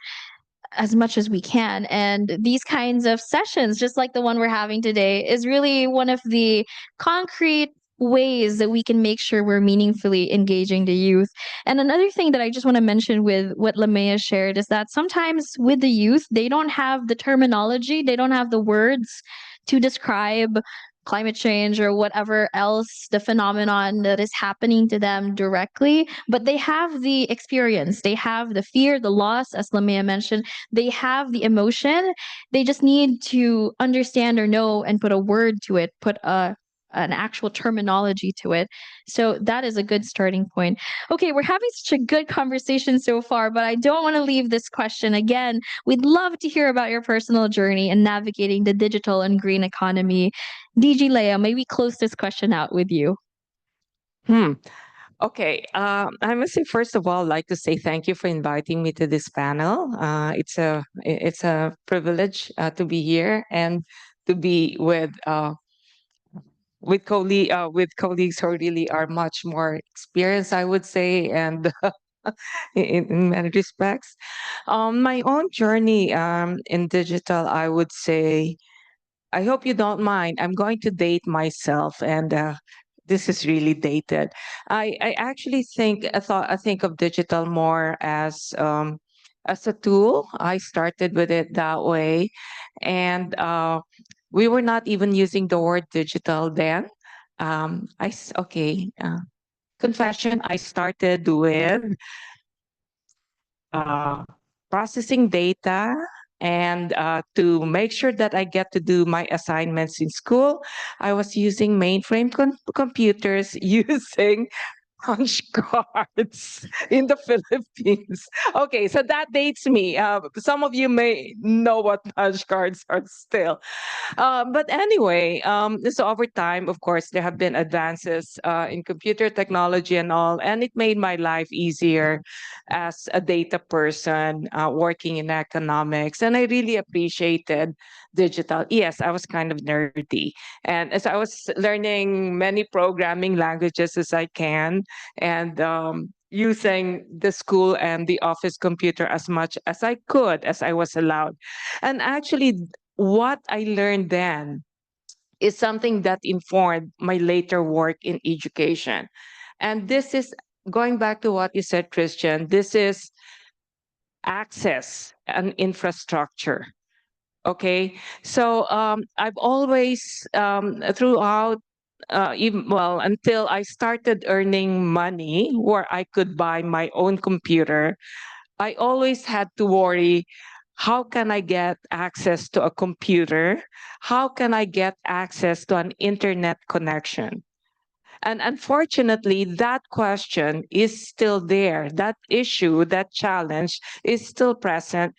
as much as we can. And these kinds of sessions, just like the one we're having today, is really one of the concrete ways that we can make sure we're meaningfully engaging the youth. And another thing that I just want to mention with what Lamea shared is that sometimes with the youth, they don't have the terminology, they don't have the words to describe climate change or whatever else the phenomenon that is happening to them directly, but they have the experience, they have the fear, the loss, as Lamea mentioned, they have the emotion. They just need to understand or know and put a word to it, put an actual terminology to it. So that is a good starting point. Okay, we're having such a good conversation so far, but I don't want to leave this question. Again, we'd love to hear about your personal journey in navigating the digital and green economy. DG Leia, may we close this question out with you? Okay. I must say, first of all, like to say thank you for inviting me to this panel. It's a privilege to be here and to be with colleagues who really are much more experienced, I would say, and in many respects. My own journey in digital, I would say, I hope you don't mind. I'm going to date myself, and this is really dated. I actually I think of digital more as a tool. I started with it that way, and we were not even using the word digital then. Okay. Confession. I started with uh, processing data, and to make sure that I get to do my assignments in school, I was using mainframe computers using punch cards in the Philippines. Okay, so that dates me. Some of you may know what punch cards are still. But anyway, so over time, of course, there have been advances in computer technology and all, and it made my life easier as a data person working in economics. And I really appreciated digital. Yes, I was kind of nerdy. And as I was learning many programming languages as I can, and using the school and the office computer as much as I could, as I was allowed. And actually, what I learned then is something that informed my later work in education. And this is going back to what you said, Christian, this is access and infrastructure. Okay, so I've always throughout even well until I started earning money where I could buy my own computer, I always had to worry, how can I get access to a computer? How can I get access to an internet connection? And unfortunately, that question is still there. That issue, that challenge is still present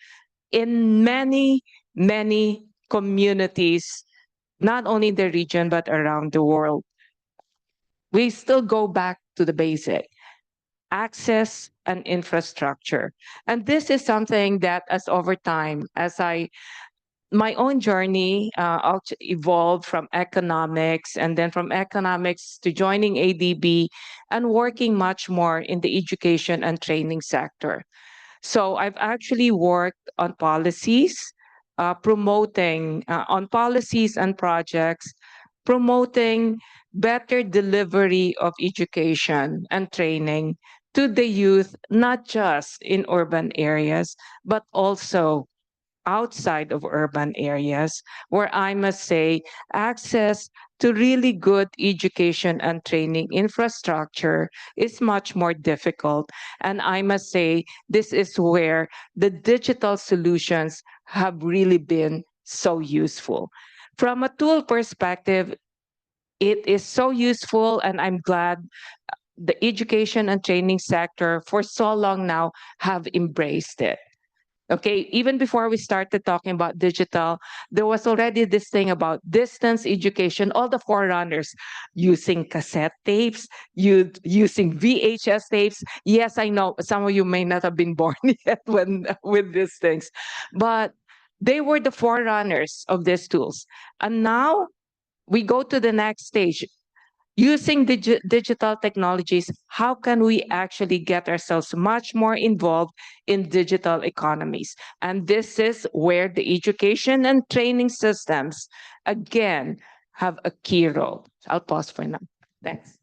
in many, many communities, not only in the region, but around the world. We still go back to the basic access and infrastructure. And this is something that, as over time, my own journey evolved from economics, and then from economics to joining ADB and working much more in the education and training sector. So I've actually worked on policies, promoting on policies and projects, promoting better delivery of education and training to the youth, not just in urban areas, but also outside of urban areas, where I must say access to really good education and training infrastructure is much more difficult. And I must say, this is where the digital solutions have really been so useful. From a tool perspective, it is so useful, and I'm glad the education and training sector for so long now have embraced it. Okay, even before we started talking about digital, there was already this thing about distance education, all the forerunners using cassette tapes, using VHS tapes. Yes, I know some of you may not have been born yet when with these things, but they were the forerunners of these tools. And now we go to the next stage. Using digital technologies, how can we actually get ourselves much more involved in digital economies? And this is where the education and training systems, again, have a key role. I'll pause for now. Thanks.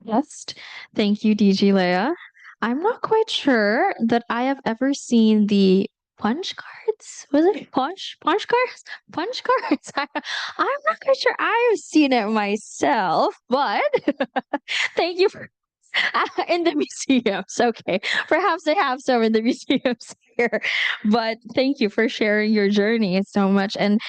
Yes, thank you, DG Leia. I'm not quite sure that I have ever seen the punch cards. Was it punch cards? Punch cards. I'm not quite sure I've seen it myself, but thank you for in the museums. Okay, perhaps they have some in the museums here, but thank you for sharing your journey so much. And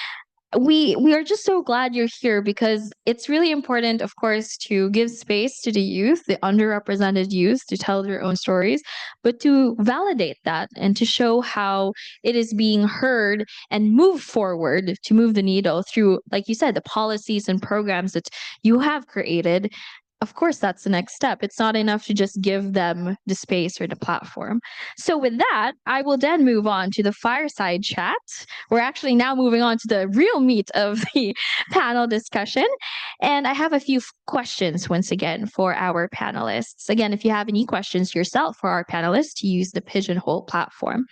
we are just so glad you're here, because it's really important, of course, to give space to the youth, the underrepresented youth, to tell their own stories, but to validate that and to show how it is being heard and move forward, to move the needle through, like you said, the policies and programs that you have created. Of course, that's the next step. It's not enough to just give them the space or the platform. So, with that, I will then move on to the fireside chat. We're actually now moving on to the real meat of the panel discussion. And I have a few questions once again for our panelists. Again, if you have any questions yourself for our panelists, use the Pigeonhole platform.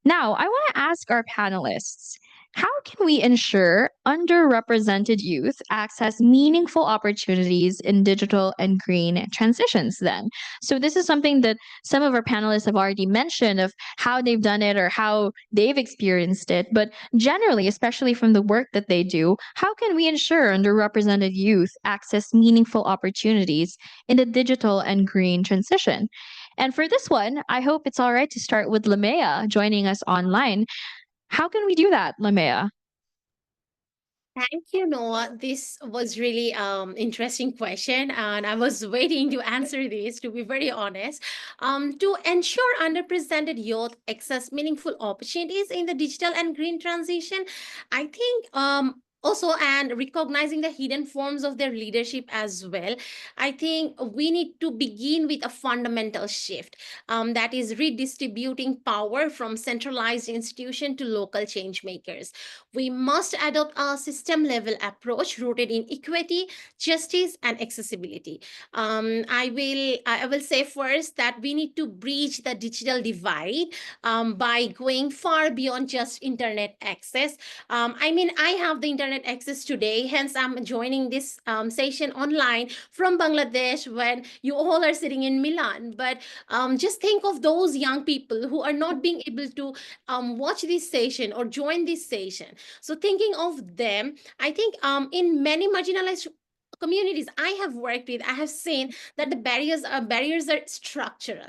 Now, I want to ask our panelists, how can we ensure underrepresented youth access meaningful opportunities in digital and green transitions then? So, this is something that some of our panelists have already mentioned of how they've done it or how they've experienced it. But generally, especially from the work that they do, how can we ensure underrepresented youth access meaningful opportunities in the digital and green transition? And for this one, I hope it's all right to start with Lamea joining us online. How can we do that, Lamea? Thank you, Noah. This was really interesting question, and I was waiting to answer this. To be very honest, to ensure underrepresented youth access meaningful opportunities in the digital and green transition, I think Also, and recognizing the hidden forms of their leadership as well, I think we need to begin with a fundamental shift, that is redistributing power from centralized institution to local change makers. We must adopt a system level approach rooted in equity, justice, and accessibility. I will say first that we need to bridge the digital divide, by going far beyond just internet access. I mean, I have the internet access today, hence I'm joining this session online from Bangladesh when you all are sitting in Milan. But just think of those young people who are not being able to watch this session or join this session. So thinking of them, I think in many marginalized communities I have worked with, I have seen that the barriers are structural.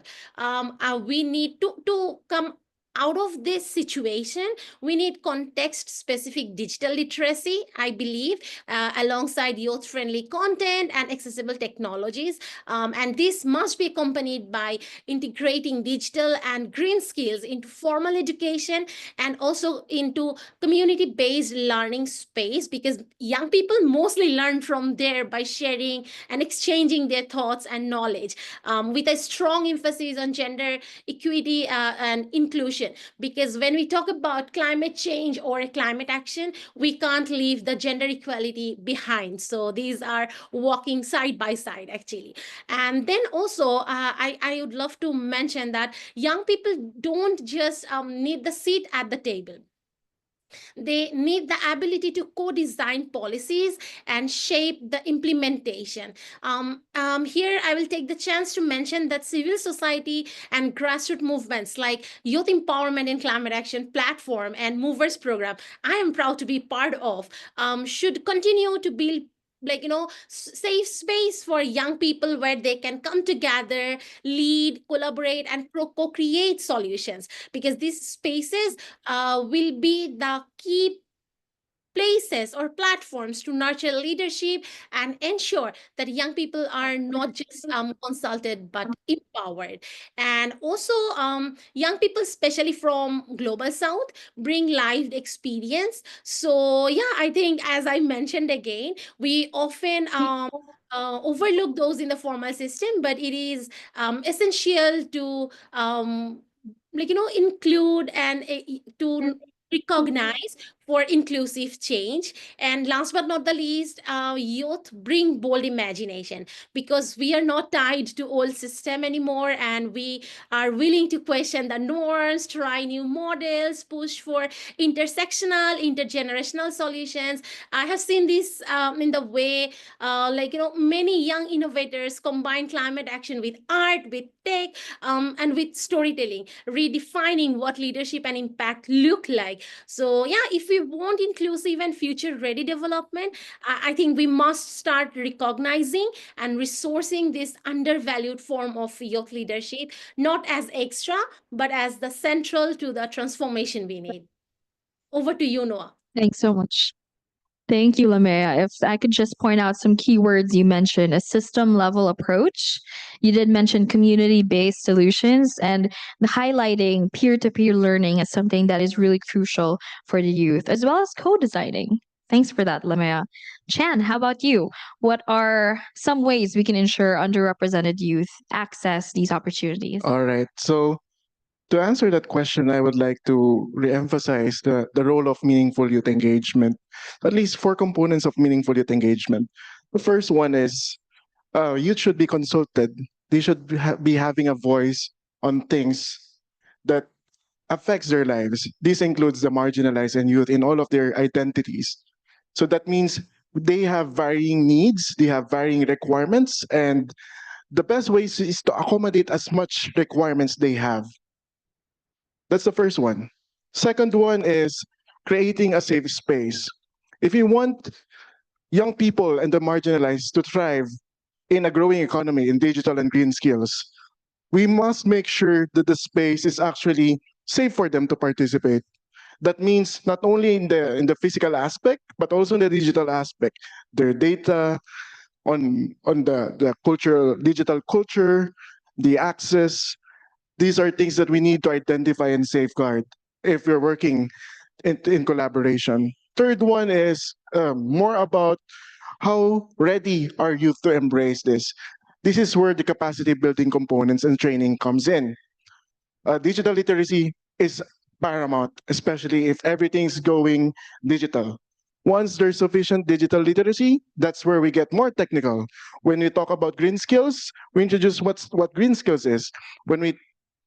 We need to come out of this situation. We need context specific digital literacy, I believe, alongside youth friendly content and accessible technologies. And this must be accompanied by integrating digital and green skills into formal education and also into community based learning space, because young people mostly learn from there by sharing and exchanging their thoughts and knowledge, with a strong emphasis on gender equity and inclusion. Because when we talk about climate change or climate action, we can't leave the gender equality behind. So these are walking side by side, actually. And then also, I would love to mention that young people don't just need the seat at the table. They need the ability to co-design policies and shape the implementation. Here, I will take the chance to mention that civil society and grassroots movements like Youth Empowerment in Climate Action Platform and Movers Program, I am proud to be part of, should continue to build, like, safe space for young people where they can come together, lead, collaborate, and co-create solutions, because these spaces will be the key places or platforms to nurture leadership and ensure that young people are not just consulted but empowered. And also, young people, especially from global south, bring lived experience. So yeah, I think, as I mentioned again, we often overlook those in the formal system, but it is essential to include and to recognize for inclusive change. And last but not the least, youth bring bold imagination, because we are not tied to old system anymore, and we are willing to question the norms, try new models, push for intersectional, intergenerational solutions. I have seen this in the way, many young innovators combine climate action with art, with tech, and with storytelling, redefining what leadership and impact look like. So yeah, if we want inclusive and future ready development, I think we must start recognizing and resourcing this undervalued form of youth leadership, not as extra, but as the central to the transformation we need. Over to you, Noah. Thanks so much. Thank you, Lamea. If I could just point out some keywords you mentioned: a system level approach. You did mention community based solutions, and the highlighting peer to peer learning as something that is really crucial for the youth, as well as co designing. Thanks for that, Lamea. Chan, how about you? What are some ways we can ensure underrepresented youth access these opportunities? All right. So to answer that question, I would like to reemphasize the role of meaningful youth engagement, at least four components of meaningful youth engagement. The first one is youth should be consulted. They should be having a voice on things that affects their lives. This includes the marginalized and youth in all of their identities. So that means they have varying needs, they have varying requirements, and the best way is to accommodate as much requirements they have. That's the first one. Second one is creating a safe space. If you want young people and the marginalized to thrive in a growing economy in digital and green skills, we must make sure that the space is actually safe for them to participate. That means not only in the physical aspect, but also in the digital aspect. Their data on the cultural digital culture, the access. These are things that we need to identify and safeguard if we're working in collaboration. Third one is more about how ready are youth to embrace this. This is where the capacity building components and training comes in. Digital literacy is paramount, especially if everything's going digital. Once there's sufficient digital literacy, that's where we get more technical. When we talk about green skills, we introduce what green skills is. When we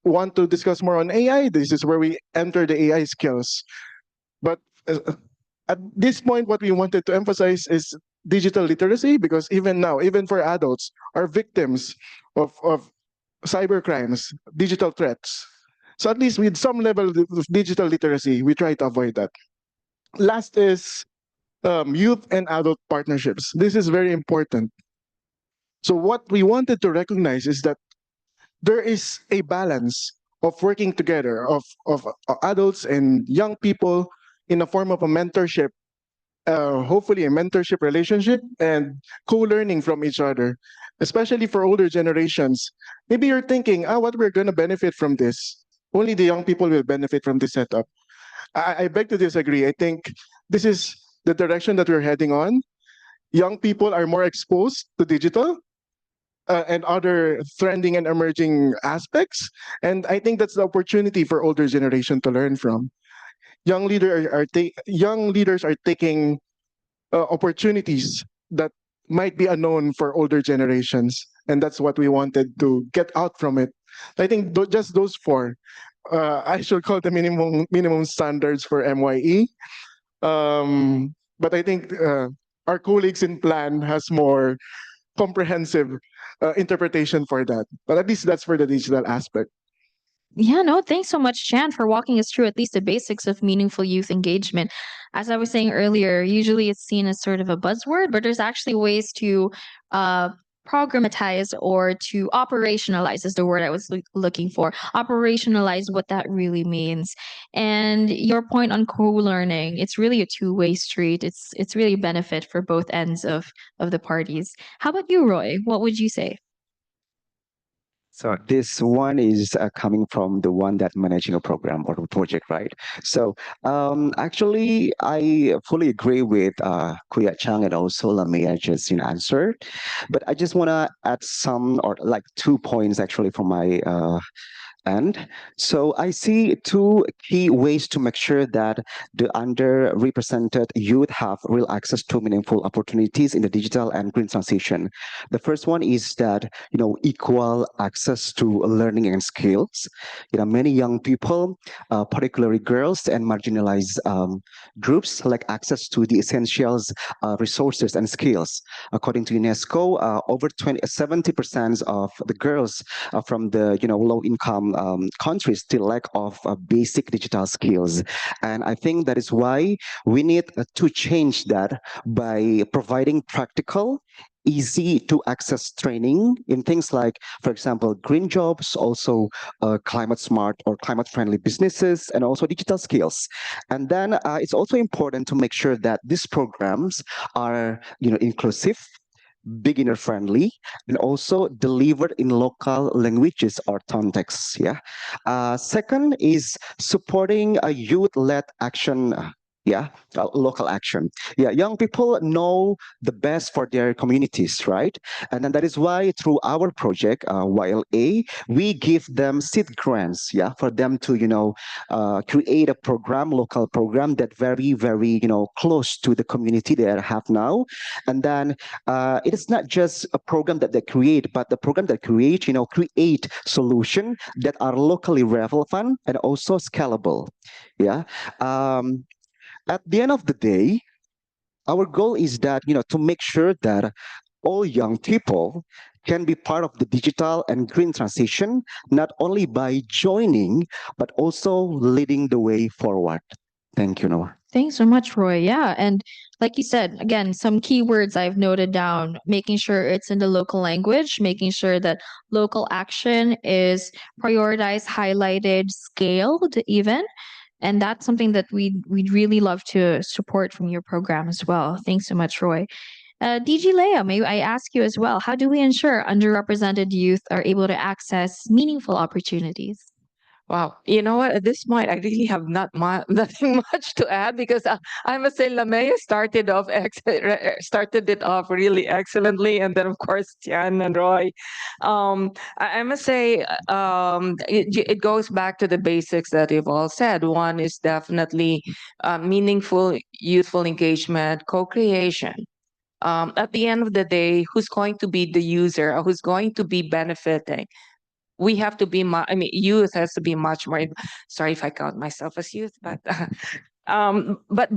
want to discuss more on AI, this is where we enter the AI skills. But at this point, what we wanted to emphasize is digital literacy, because even now, even for adults, are victims of cyber crimes, digital threats. So at least with some level of digital literacy, we try to avoid that. Last is youth and adult partnerships. This is very important. So what we wanted to recognize is that there is a balance of working together of adults and young people in a form of a mentorship, hopefully a mentorship relationship and co-learning from each other, especially for older generations. Maybe you're thinking, what we're going to benefit from this. Only the young people will benefit from this setup. I beg to disagree. I think this is the direction that we're heading on. Young people are more exposed to digital and other trending and emerging aspects. And I think that's the opportunity for older generation to learn from. Young leaders are taking opportunities that might be unknown for older generations, and that's what we wanted to get out from it. I think just those four, I should call the minimum standards for MYE. But I think our colleagues in Plan has more comprehensive interpretation for that. But at least that's for the digital aspect. Yeah, no, thanks so much, Chan, for walking us through at least the basics of meaningful youth engagement. As I was saying earlier, usually it's seen as sort of a buzzword, but there's actually ways to uh, programmatize or to operationalize is the word I was looking for. Operationalize what that really means. And your point on co-learning, it's really a two-way street. It's really a benefit for both ends of the parties. How about you, Roy? What would you say? So this one is coming from the one that managing a program or a project, right? So actually, I fully agree with Kuya Chang and also Lamia just answered, but I just want to add some or like 2 points actually from my end. So I see two key ways to make sure that the underrepresented youth have real access to meaningful opportunities in the digital and green transition. The first one is that, equal access to learning and skills. Many young people, particularly girls and marginalized groups, lack access to the essentials, resources and skills. According to UNESCO, over 70% of the girls from the low income countries still lack of basic digital skills, and I think that is why we need to change that by providing practical, easy to access training in things like, for example, green jobs, also climate smart or climate friendly businesses, and also digital skills. And then it's also important to make sure that these programs are inclusive, beginner friendly, and also delivered in local languages or contexts. Yeah. Second is supporting a youth-led action. Yeah, local action. Yeah, young people know the best for their communities, right? And then that is why through our project, YLA, we give them seed grants, yeah, for them to, create a program, local program that very, close to the community they have now. And then it is not just a program that they create, but the program that create solution that are locally relevant and also scalable. Yeah. At the end of the day, our goal is that, to make sure that all young people can be part of the digital and green transition, not only by joining, but also leading the way forward. Thank you, Noah. Thanks so much, Roy. Yeah. And like you said, again, some keywords I've noted down, making sure it's in the local language, making sure that local action is prioritized, highlighted, scaled even. And that's something that we'd really love to support from your program as well. Thanks so much, Roy. DG Leah, may I ask you as well, how do we ensure underrepresented youth are able to access meaningful opportunities? Wow. You know what? At this point, I really have nothing much to add because I must say Lamea started it off really excellently, and then of course Tian and Roy. I must say it goes back to the basics that you've all said. One is definitely meaningful, youthful engagement, co-creation. At the end of the day, who's going to be the user or who's going to be benefiting? We have to be youth has to be much more. Sorry if I count myself as youth, but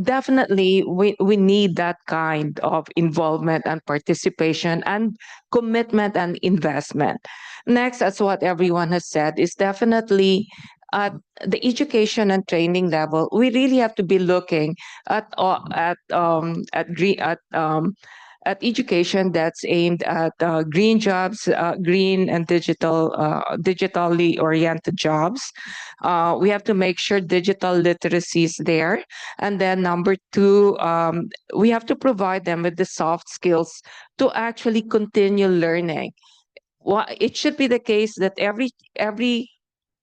definitely we need that kind of involvement and participation and commitment and investment. Next, as what everyone has said, is definitely at the education and training level. We really have to be looking at education that's aimed at green jobs, green and digitally oriented jobs. We have to make sure digital literacy is there. And then number two, we have to provide them with the soft skills to actually continue learning. It should be the case that every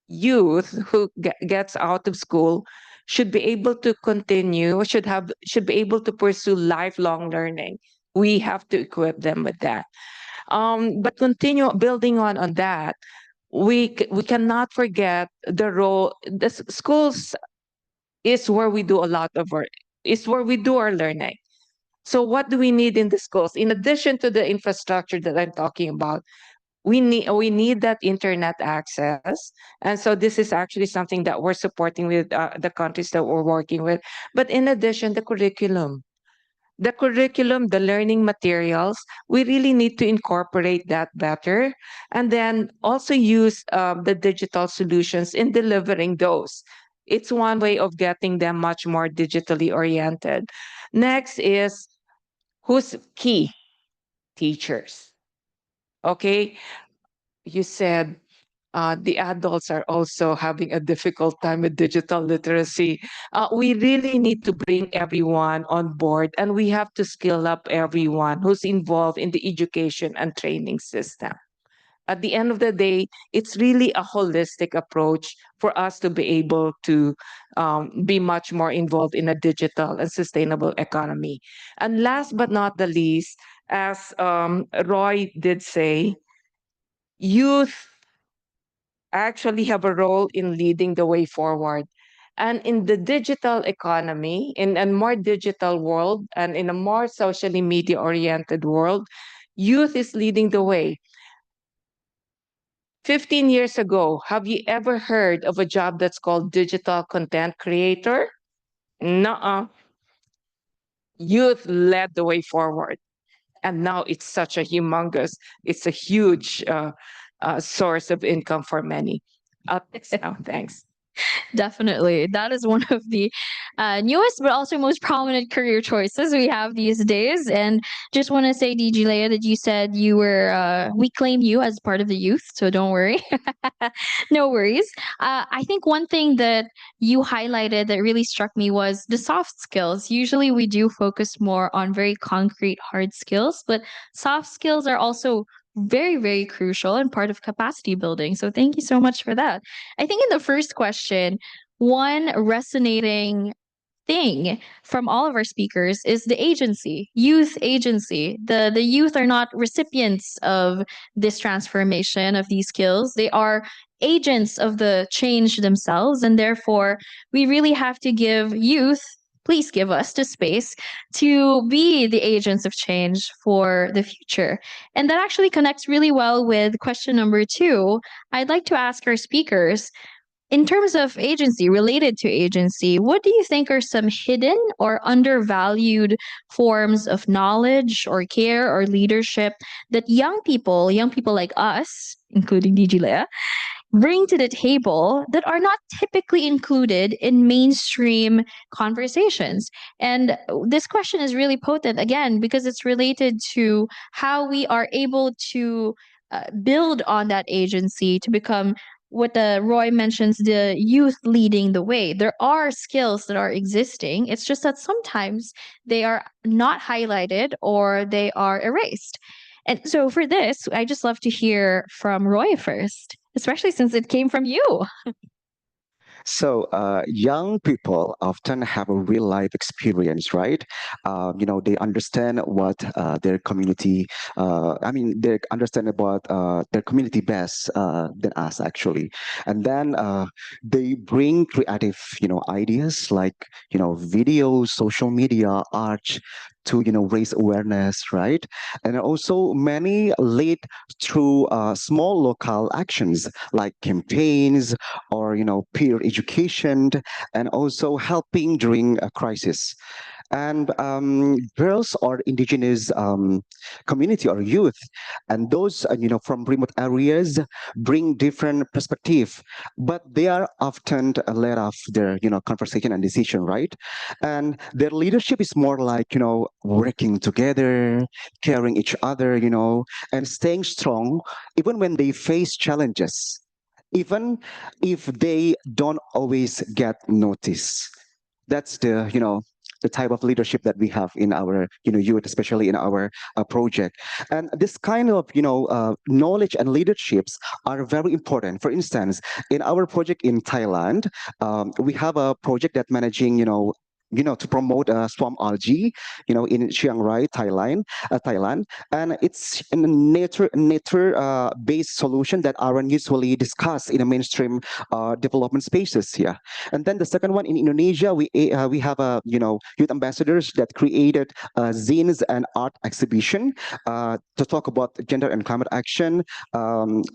youth who gets out of school should be able to continue, should be able to pursue lifelong learning. We have to equip them with that. But continue building on that. We cannot forget the role. The schools is where we do a lot of work. Is where we do our learning. So what do we need in the schools? In addition to the infrastructure that I'm talking about, we need that internet access, and so this is actually something that we're supporting with the countries that we're working with. But in addition, the curriculum, the learning materials, we really need to incorporate that better, and then also use the digital solutions in delivering those. It's one way of getting them much more digitally oriented. Next is who's key? Teachers. Okay, you said the adults are also having a difficult time with digital literacy. We really need to bring everyone on board, and we have to skill up everyone who's involved in the education and training system. At the end of the day, it's really a holistic approach for us to be able to be much more involved in a digital and sustainable economy. And last but not the least, as Roy did say, youth actually have a role in leading the way forward. And in the digital economy, in a more digital world and in a more socially media oriented world, youth is leading the way. 15 years ago, have you ever heard of a job that's called digital content creator? Nuh-uh. Youth led the way forward. And now it's a huge source of income for many. Thanks. Definitely. That is one of the newest but also most prominent career choices we have these days. And just want to say, DG Leia, that you said we claimed you as part of the youth. So don't worry. No worries. I think one thing that you highlighted that really struck me was the soft skills. Usually we do focus more on very concrete, hard skills, but soft skills are also very, very crucial and part of capacity building. So thank you so much for that. I think in the first question, one resonating thing from all of our speakers is the agency, youth agency. The youth are not recipients of this transformation of these skills. They are agents of the change themselves, and therefore we really have to give youth, please give us the space to be the agents of change for the future. And that actually connects really well with question number 2. I'd like to ask our speakers, in terms of agency, related to agency, what do you think are some hidden or undervalued forms of knowledge or care or leadership that young people like us, including DG Lea, bring to the table that are not typically included in mainstream conversations? And this question is really potent, again, because it's related to how we are able to build on that agency to become what Roy mentions, the youth leading the way. There are skills that are existing. It's just that sometimes they are not highlighted or they are erased. And so for this, I just love to hear from Roy first, especially since it came from you. So, young people often have a real life experience, right? They understand what their community, they understand about their community best than us, actually. And then they bring creative, ideas like, videos, social media, art to, raise awareness, right? And also many lead through small local actions like campaigns or peer education and also helping during a crisis. And girls or indigenous community or youth and those from remote areas bring different perspective, but they are often led off their conversation and decision, right? And their leadership is more like working together, caring each other, and staying strong even when they face challenges, even if they don't always get noticed. That's the type of leadership that we have in our youth, especially in our project. And this kind of knowledge and leaderships are very important. For instance, in our project in Thailand, we have a project that managing to promote swamp algae, in Chiang Rai, Thailand, and it's a nature based solution that aren't usually discussed in the mainstream development spaces here. And then the second one in Indonesia, we have youth ambassadors that created zines and art exhibition to talk about gender and climate action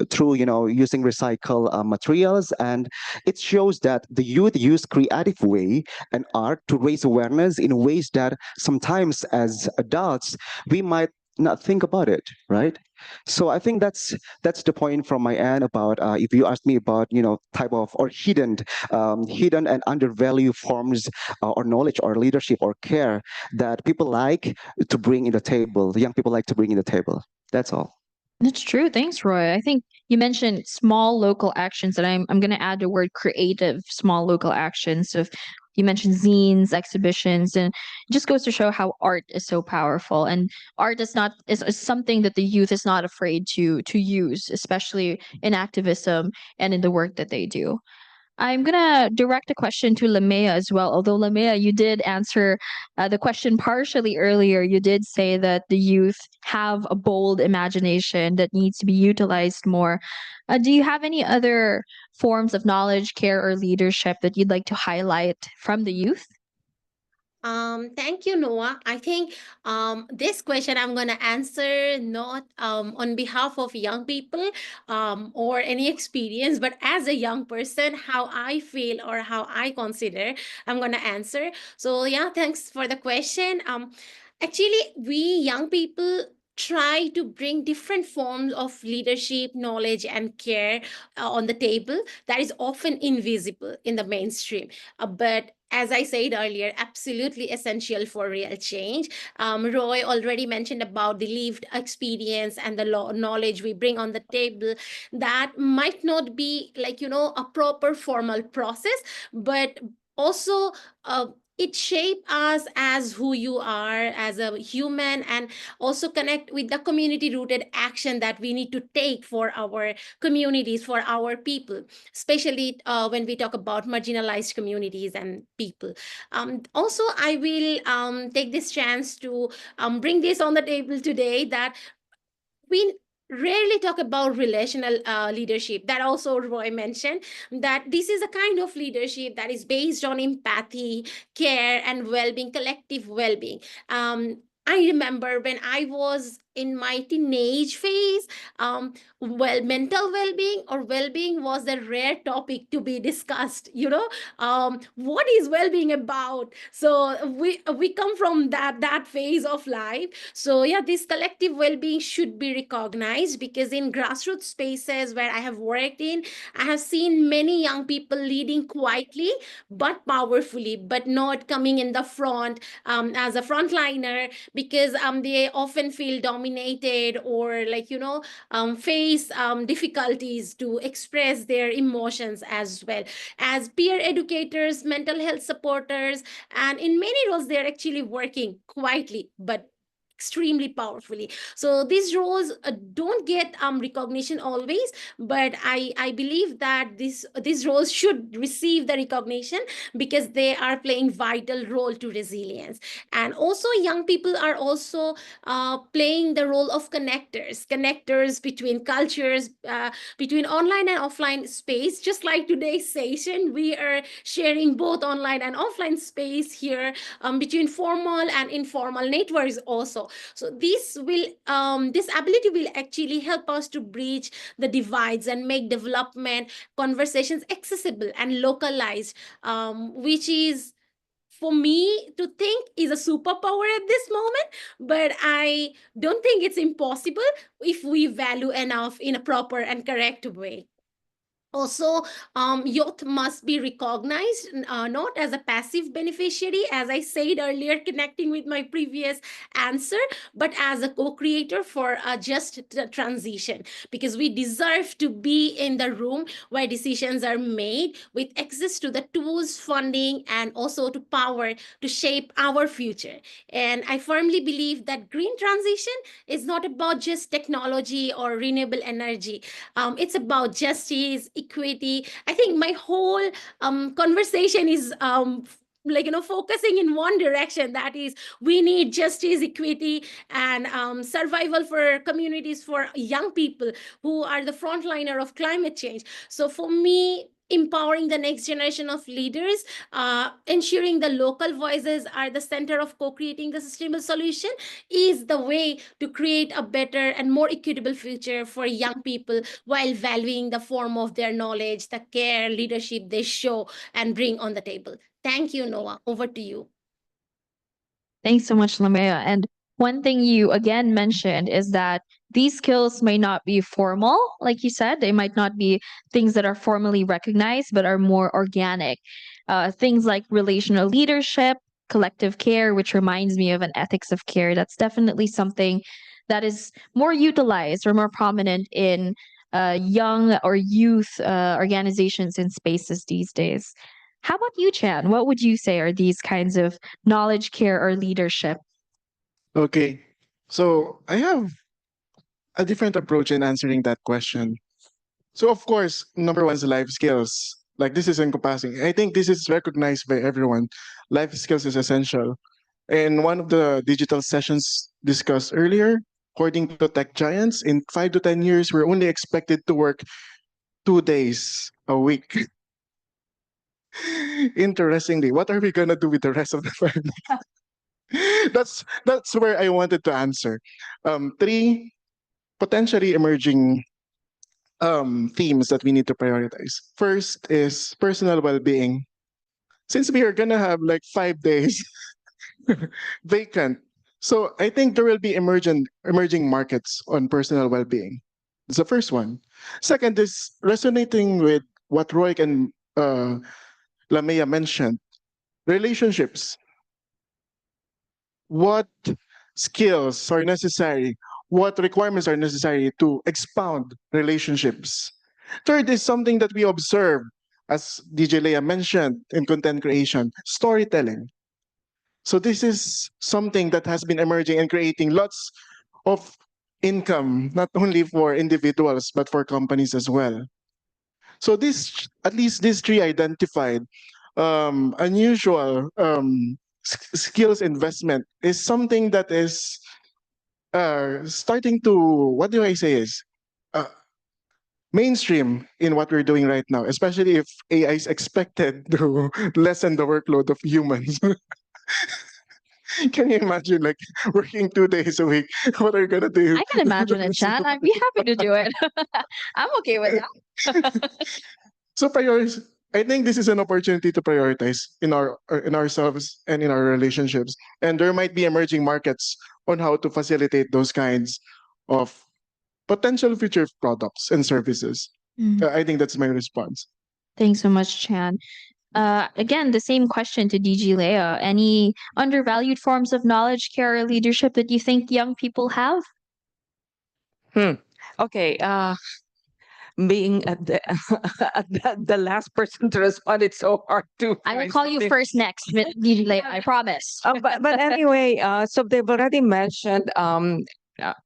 through using recycled materials, and it shows that the youth use creative way and art to raise awareness in ways that sometimes as adults we might not think about it, right? So I think that's the point from my end about if you ask me about type of or hidden and undervalued forms or knowledge or leadership or care that people like to bring in the table, the young people like to bring in the table. That's all. That's true. Thanks, Roy. I think you mentioned small local actions, and I'm going to add the word creative small local actions. So if you mentioned zines, exhibitions, and it just goes to show how art is so powerful. And art is something that the youth is not afraid to use, especially in activism and in the work that they do. I'm gonna direct a question to Lamea as well. Although Lamea, you did answer the question partially earlier. You did say that the youth have a bold imagination that needs to be utilized more. Do you have any other forms of knowledge, care, or leadership that you'd like to highlight from the youth? Thank you, Noah. I think this question I'm going to answer not on behalf of young people or any experience, but as a young person, how I feel or how I consider I'm going to answer. So, yeah, thanks for the question. Actually, we young people try to bring different forms of leadership, knowledge, and care on the table that is often invisible in the mainstream. But as I said earlier, absolutely essential for real change. Roy already mentioned about the lived experience and the knowledge we bring on the table that might not be like, a proper formal process, but also it shape us as who you are as a human, and also connect with the community rooted action that we need to take for our communities, for our people, especially when we talk about marginalized communities and people. Also, I will take this chance to bring this on the table today, that we rarely talk about relational leadership, that also Roy mentioned, that this is a kind of leadership that is based on empathy, care, and well-being, collective well-being. I remember when I was in my teenage phase, mental well-being or well-being was a rare topic to be discussed. What is well-being about? So we come from that phase of life. So yeah, this collective well-being should be recognized, because in grassroots spaces where I have worked in, I have seen many young people leading quietly but powerfully, but not coming in the front as a frontliner, because they often feel dominated, or like face difficulties to express their emotions, as well as peer educators, mental health supporters, and in many roles they're actually working quietly but extremely powerfully. So these roles don't get recognition always, but I believe that these roles should receive the recognition because they are playing vital role to resilience. And also young people are also playing the role of connectors between cultures, between online and offline space. Just like today's session, we are sharing both online and offline space here, between formal and informal networks also. So this ability will actually help us to bridge the divides and make development conversations accessible and localized, which is, for me to think, is a superpower at this moment. But I don't think it's impossible if we value enough in a proper and correct way. Also, youth must be recognized, not as a passive beneficiary, as I said earlier, connecting with my previous answer, but as a co-creator for a just transition, because we deserve to be in the room where decisions are made with access to the tools, funding, and also to power to shape our future. And I firmly believe that green transition is not about just technology or renewable energy. It's about justice, equity. I think my whole conversation is focusing in one direction, that is, we need justice, equity, and survival for communities, for young people who are the frontliner of climate change. So for me, empowering the next generation of leaders, ensuring the local voices are the center of co-creating the sustainable solution, is the way to create a better and more equitable future for young people, while valuing the form of their knowledge, the care, leadership they show and bring on the table. Thank you, Noah. Over to you. Thanks so much, Lamea. And one thing you again mentioned is that these skills may not be formal, like you said. They might not be things that are formally recognized, but are more organic. Things like relational leadership, collective care, which reminds me of an ethics of care. That's definitely something that is more utilized or more prominent in young or youth organizations and spaces these days. How about you, Chan? What would you say are these kinds of knowledge, care, or leadership? Okay. So I have a different approach in answering that question. So of course, number one is life skills. Like this is encompassing. I think this is recognized by everyone. Life skills is essential. In one of the digital sessions discussed earlier, according to tech giants, in 5 to 10 years, we're only expected to work 2 days a week. Interestingly, what are we gonna do with the rest of the 5 days? That's where I wanted to answer. Three potentially emerging themes that we need to prioritize. First is personal well-being. Since we are gonna have like 5 days vacant, so I think there will be emerging markets on personal well-being. That's the first one. Second is resonating with what Roy and Lamea mentioned. Relationships. What skills are necessary? What requirements are necessary to expound relationships? Third is something that we observe, as DJ Leah mentioned, in content creation, storytelling. So this is something that has been emerging and creating lots of income, not only for individuals, but for companies as well. So this, at least these three identified unusual skills investment is something that is starting to, what do I say is, uh, mainstream in what we're doing right now, especially if AI is expected to lessen the workload of humans. Can you imagine like working 2 days a week? What are you gonna do? I can imagine it, Chan. I'd be happy to do it. I'm okay with that. So prioritize. I think this is an opportunity to prioritize in ourselves and in our relationships. And there might be emerging markets on how to facilitate those kinds of potential future products and services. I think that's my response. Thanks so much, Chan. Again, the same question to DG Leah. Any undervalued forms of knowledge, care, or leadership that you think young people have? Okay. being the last person to respond, it's so hard to. I will find call you something. first next, I promise. But anyway, so they've already mentioned.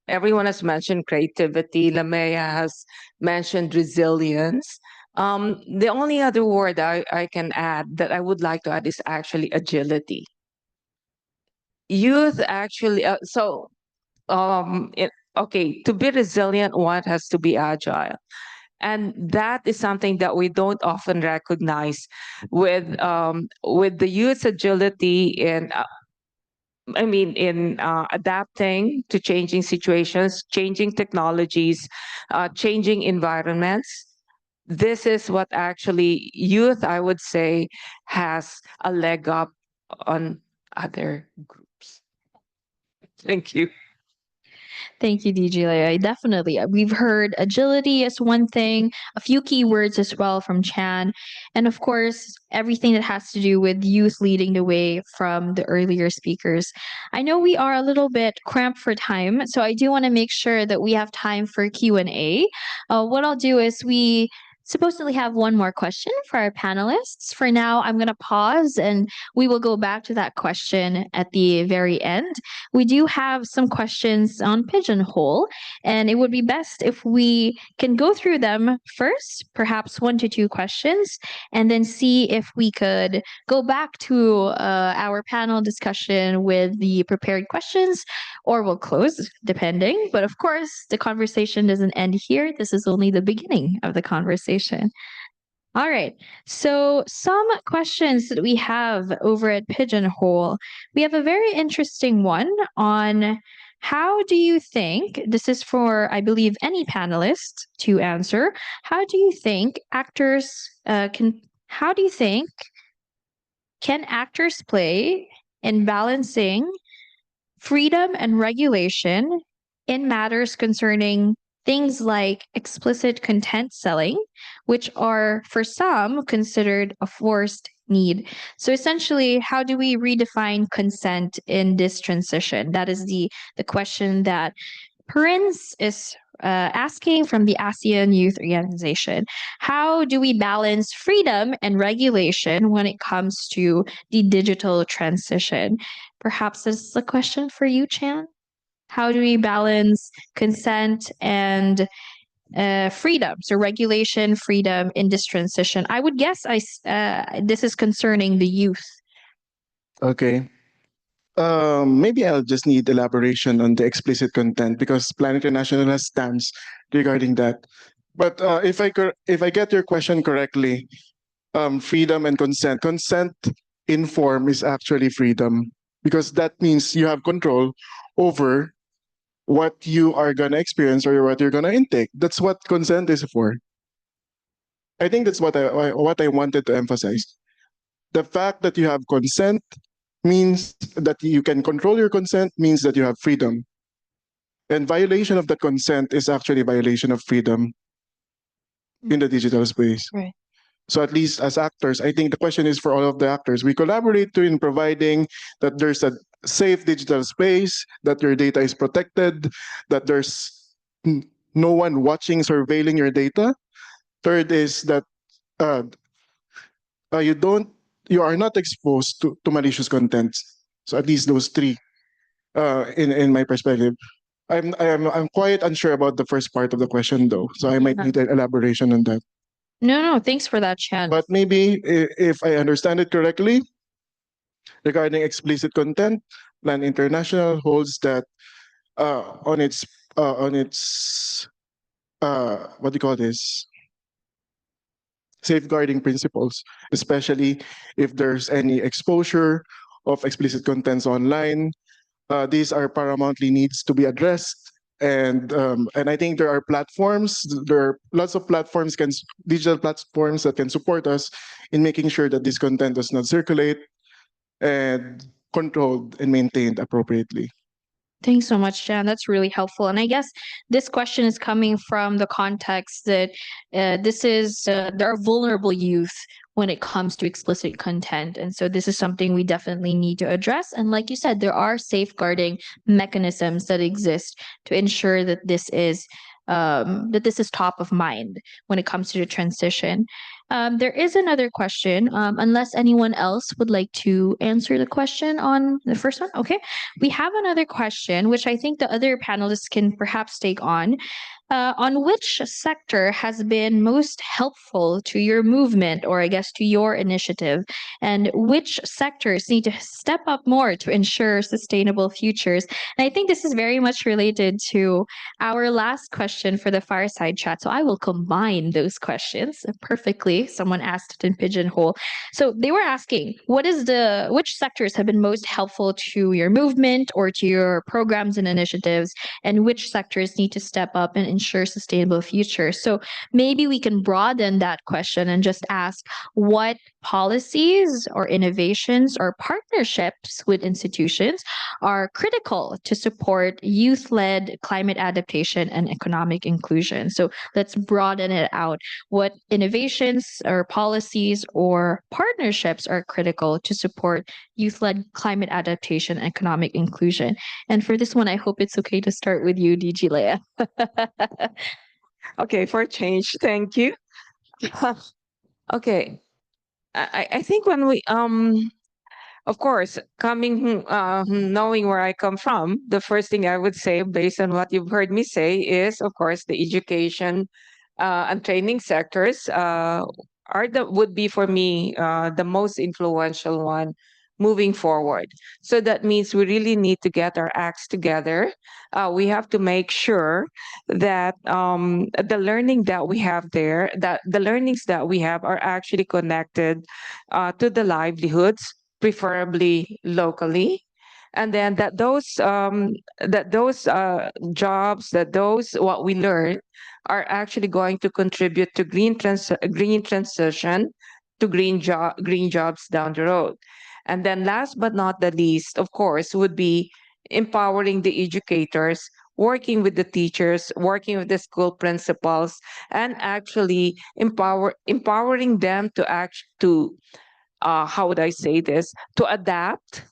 Everyone has mentioned creativity. Lamea has mentioned resilience. The only other word I can add that I would like to add is actually agility. Youth actually. Okay, to be resilient, one has to be agile. And that is something that we don't often recognize with the youth's agility in adapting to changing situations, changing technologies, changing environments. This is what actually youth, I would say, has a leg up on other groups. Thank you. Thank you, DJ Leia. Definitely. We've heard agility as one thing, a few keywords as well from Chan, and of course, everything that has to do with youth leading the way from the earlier speakers. I know we are a little bit cramped for time, so I do want to make sure that we have time for Q&A. What I'll do is we supposedly have one more question for our panelists. For now, I'm going to pause and we will go back to that question at the very end. We do have some questions on Pigeonhole, and it would be best if we can go through them first, perhaps 1 to 2 questions, and then see if we could go back to our panel discussion with the prepared questions, or we'll close, depending. But of course, the conversation doesn't end here. This is only the beginning of the conversation. All right. So, some questions that we have over at Pigeonhole. We have a very interesting one on how do you think, this is for, I believe, any panelist to answer, how do you think can actors play in balancing freedom and regulation in matters concerning things like explicit content selling, which are for some considered a forced need. So essentially, how do we redefine consent in this transition? That is the question that Prince is asking from the ASEAN Youth Organization. How do we balance freedom and regulation when it comes to the digital transition? Perhaps this is a question for you, Chan. How do we balance consent and freedom, so regulation, freedom in this transition? I would guess this is concerning the youth. Okay. Maybe I'll just need elaboration on the explicit content because Plan International has stance regarding that. But if I get your question correctly, freedom and consent. Consent in form is actually freedom because that means you have control over what you are gonna experience or what you're gonna intake. That's what consent is for. I think that's what I wanted to emphasize. The fact that you have consent means that you can control your consent, means that you have freedom. And violation of the consent is actually violation of freedom in the digital space. Right. So at least as actors, I think the question is for all of the actors. We collaborate in providing that there's a safe digital space, that your data is protected, that there's no one watching, surveilling your data. Third is that you are not exposed to malicious content. So at least those three, in my perspective. I'm quite unsure about the first part of the question though, so I might need an elaboration on that. No, thanks for that, Chan. But maybe if I understand it correctly, regarding explicit content, Plan International holds that on its what do you call this? Safeguarding principles, especially if there's any exposure of explicit contents online. These are paramountly needs to be addressed. And I think there are platforms, there are lots of platforms, digital platforms that can support us in making sure that this content does not circulate and controlled and maintained appropriately. Thanks so much, Jan. That's really helpful. And I guess this question is coming from the context that there are vulnerable youth when it comes to explicit content. And so this is something we definitely need to address. And like you said, there are safeguarding mechanisms that exist to ensure that this is that this is top of mind when it comes to the transition. There is another question, unless anyone else would like to answer the question on the first one. Okay, we have another question, which I think the other panelists can perhaps take on. On which sector has been most helpful to your movement, or I guess to your initiative, and which sectors need to step up more to ensure sustainable futures? And I think this is very much related to our last question for the fireside chat. So I will combine those questions perfectly. Someone asked it in Pigeonhole. So they were asking, which sectors have been most helpful to your movement or to your programs and initiatives, and which sectors need to step up and ensure sustainable future? So maybe we can broaden that question and just ask what policies or innovations or partnerships with institutions are critical to support youth-led climate adaptation and economic inclusion. So let's broaden it out. What innovations or policies or partnerships are critical to support youth-led climate adaptation and economic inclusion? And for this one, I hope it's okay to start with you, DG Leah. Okay, for change, thank you. Okay, I think when we of course, knowing where I come from, the first thing I would say, based on what you've heard me say, is of course the education and training sectors would be for me the most influential one moving forward. So that means we really need to get our acts together. We have to make sure that the learning that we have there, that the learnings that we have are actually connected to the livelihoods, preferably locally, and then that those jobs, that those what we learn are actually going to contribute to green transition, to green jobs down the road. And then last but not the least, of course, would be empowering the educators, working with the teachers, working with the school principals, and actually empowering them to how would I say this, to adapt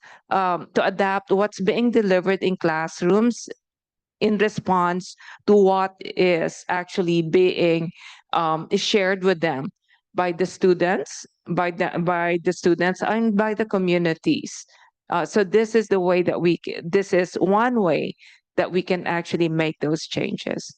what's being delivered in classrooms in response to what is actually being shared with them by the students, by the students and by the communities. So this is the way that this is one way that we can actually make those changes.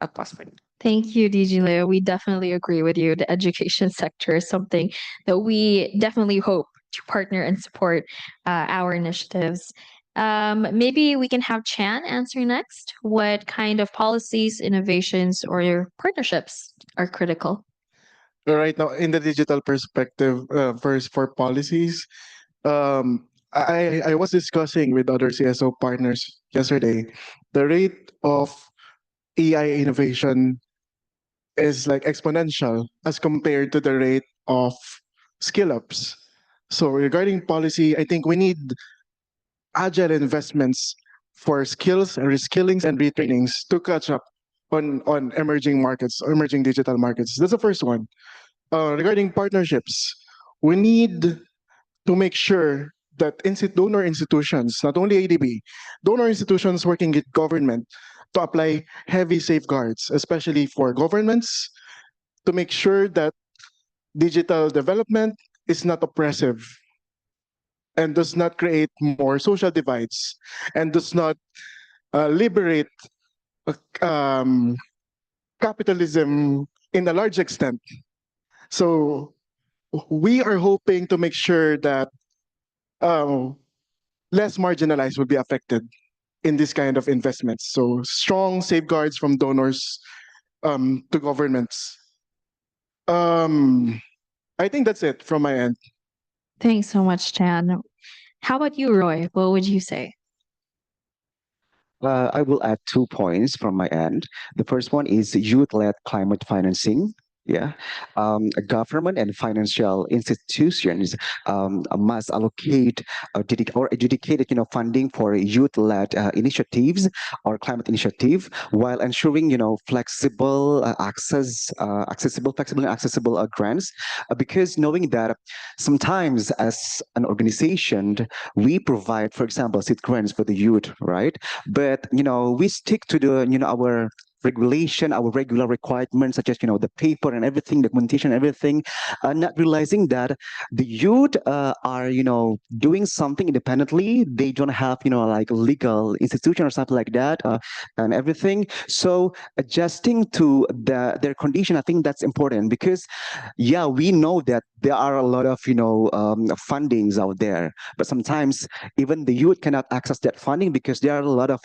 I'll pause for now. Thank you, DG Leo. We definitely agree with you. The education sector is something that we definitely hope to partner and support our initiatives. Maybe we can have Chan answer next. What kind of policies, innovations, or your partnerships are critical? Right now, in the digital perspective, first for policies, I was discussing with other CSO partners yesterday, the rate of AI innovation is like exponential as compared to the rate of skill ups. So regarding policy, I think we need agile investments for skills and reskillings and retrainings to catch up on emerging markets, or emerging digital markets. That's the first one. Regarding partnerships, we need to make sure that donor institutions, not only ADB, donor institutions working with government to apply heavy safeguards, especially for governments, to make sure that digital development is not oppressive and does not create more social divides and does not liberate capitalism in a large extent. So we are hoping to make sure that less marginalized will be affected in this kind of investments. So strong safeguards from donors to governments. I think that's it from my end. Thanks so much, Chan. How about you, Roy? What would you say? I will add 2 points from my end. The first one is youth-led climate financing. Yeah, government and financial institutions must allocate dedicated, funding for youth-led initiatives or climate initiative, while ensuring, flexible accessible and accessible grants. Because knowing that sometimes as an organization we provide, for example, seed grants for the youth, right? But we stick to the our regulation, our regular requirements, such as the paper and everything, documentation, and everything, not realizing that the youth are doing something independently. They don't have like legal institution or something like that, and everything. So adjusting to their condition, I think that's important, because yeah, we know that there are a lot of fundings out there, but sometimes even the youth cannot access that funding because there are a lot of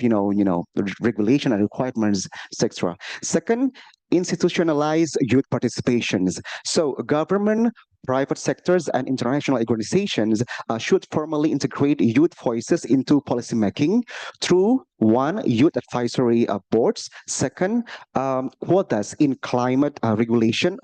regulation and requirements, etc. Second, institutionalize youth participations. So government, private sectors, and international organizations should formally integrate youth voices into policymaking through one, youth advisory boards. Second, quotas in climate negotiation,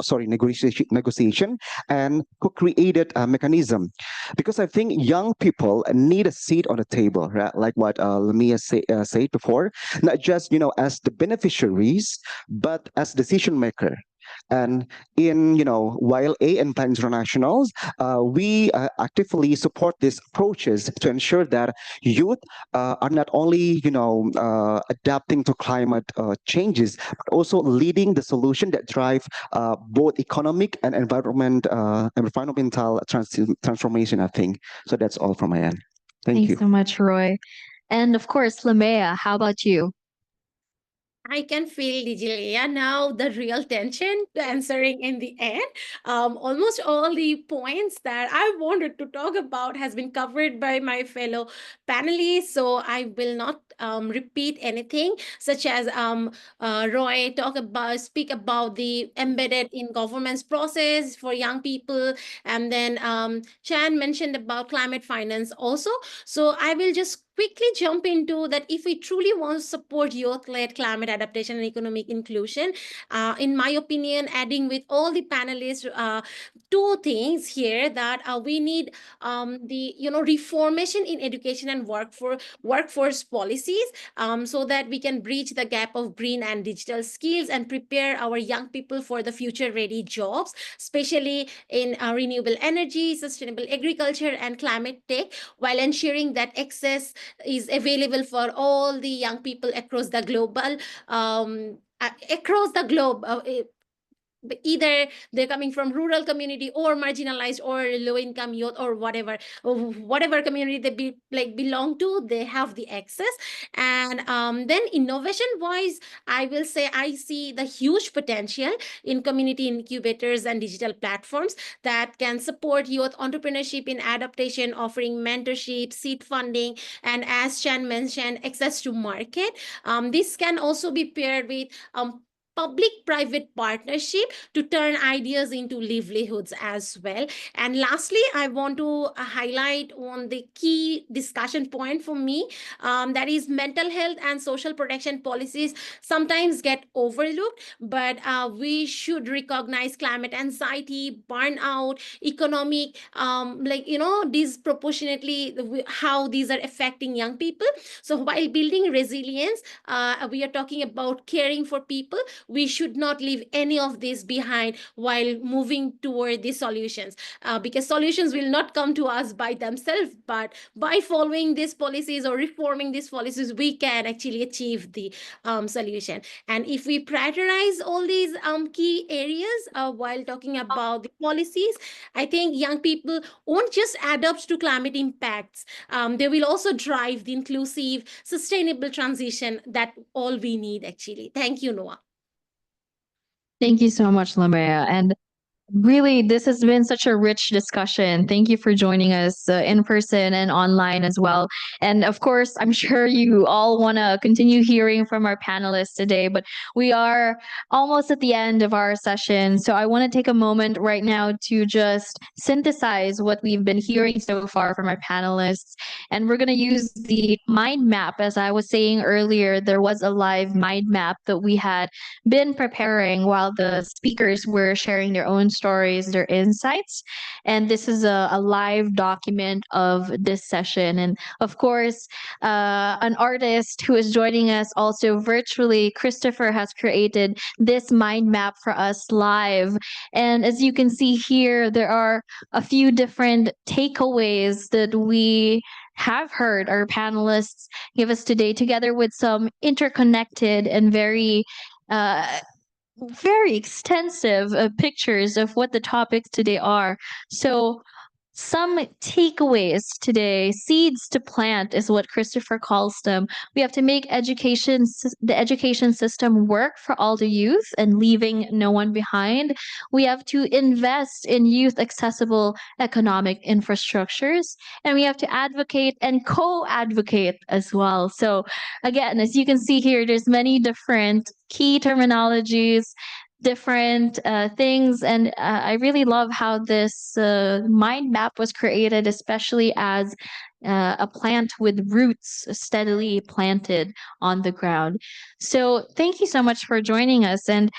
and co-created mechanism. Because I think young people need a seat on the table, right? Like what Lamia said before, not just as the beneficiaries, but as decision maker. And in YLA and Plan Internationals, we actively support these approaches to ensure that youth are not only adapting to climate changes, but also leading the solution that drive both economic and environmental transformation, I think. So that's all from my end. Thank you. Thanks so much, Roy. And of course, Lamea, how about you? I can feel Digilia now, the real tension answering in the end. Almost all the points that I wanted to talk about has been covered by my fellow panelists, so I will not repeat anything, such as Roy speak about the embedded in government's process for young people, and then Chan mentioned about climate finance also. So I will just quickly jump into that. If we truly want to support youth-led climate adaptation and economic inclusion, in my opinion, adding with all the panelists, two things here, that we need the reformation in education and workforce policies, so that we can bridge the gap of green and digital skills and prepare our young people for the future ready jobs, especially in renewable energy, sustainable agriculture, and climate tech, while ensuring that access is available for all the young people across the globe, either they're coming from rural community or marginalized or low income youth or whatever community belong to, they have the access. And then innovation wise, I will say I see the huge potential in community incubators and digital platforms that can support youth entrepreneurship in adaptation, offering mentorship, seed funding, and as Chan mentioned, access to market. This can also be paired with public-private partnership to turn ideas into livelihoods as well. And lastly, I want to highlight on the key discussion point for me, that is mental health and social protection policies sometimes get overlooked, but we should recognize climate anxiety, burnout, economic, disproportionately how these are affecting young people. So while building resilience, we are talking about caring for people. We should not leave any of this behind while moving toward the solutions, because solutions will not come to us by themselves, but by following these policies or reforming these policies, we can actually achieve the solution. And if we prioritize all these key areas while talking about the policies, I think young people won't just adapt to climate impacts. They will also drive the inclusive, sustainable transition that all we need actually. Thank you, Noah. Thank you so much, Lamea. And really, this has been such a rich discussion. Thank you for joining us in person and online as well. And of course, I'm sure you all want to continue hearing from our panelists today, but we are almost at the end of our session. So I want to take a moment right now to just synthesize what we've been hearing so far from our panelists. And we're going to use the mind map. As I was saying earlier, there was a live mind map that we had been preparing while the speakers were sharing their own stories, their insights. And this is a live document of this session. And of course, an artist who is joining us also virtually, Christopher, has created this mind map for us live. And as you can see here, there are a few different takeaways that we have heard our panelists give us today, together with some interconnected and very very extensive pictures of what the topics today are. So, some takeaways today: seeds to plant is what Christopher calls them. We have to make the education system work for all the youth and leaving no one behind. We have to invest in youth accessible economic infrastructures, and we have to advocate and co-advocate as well. So again, as you can see here, there's many different key terminologies, different things, and I really love how this mind map was created, especially as a plant with roots steadily planted on the ground. So thank you so much for joining us. And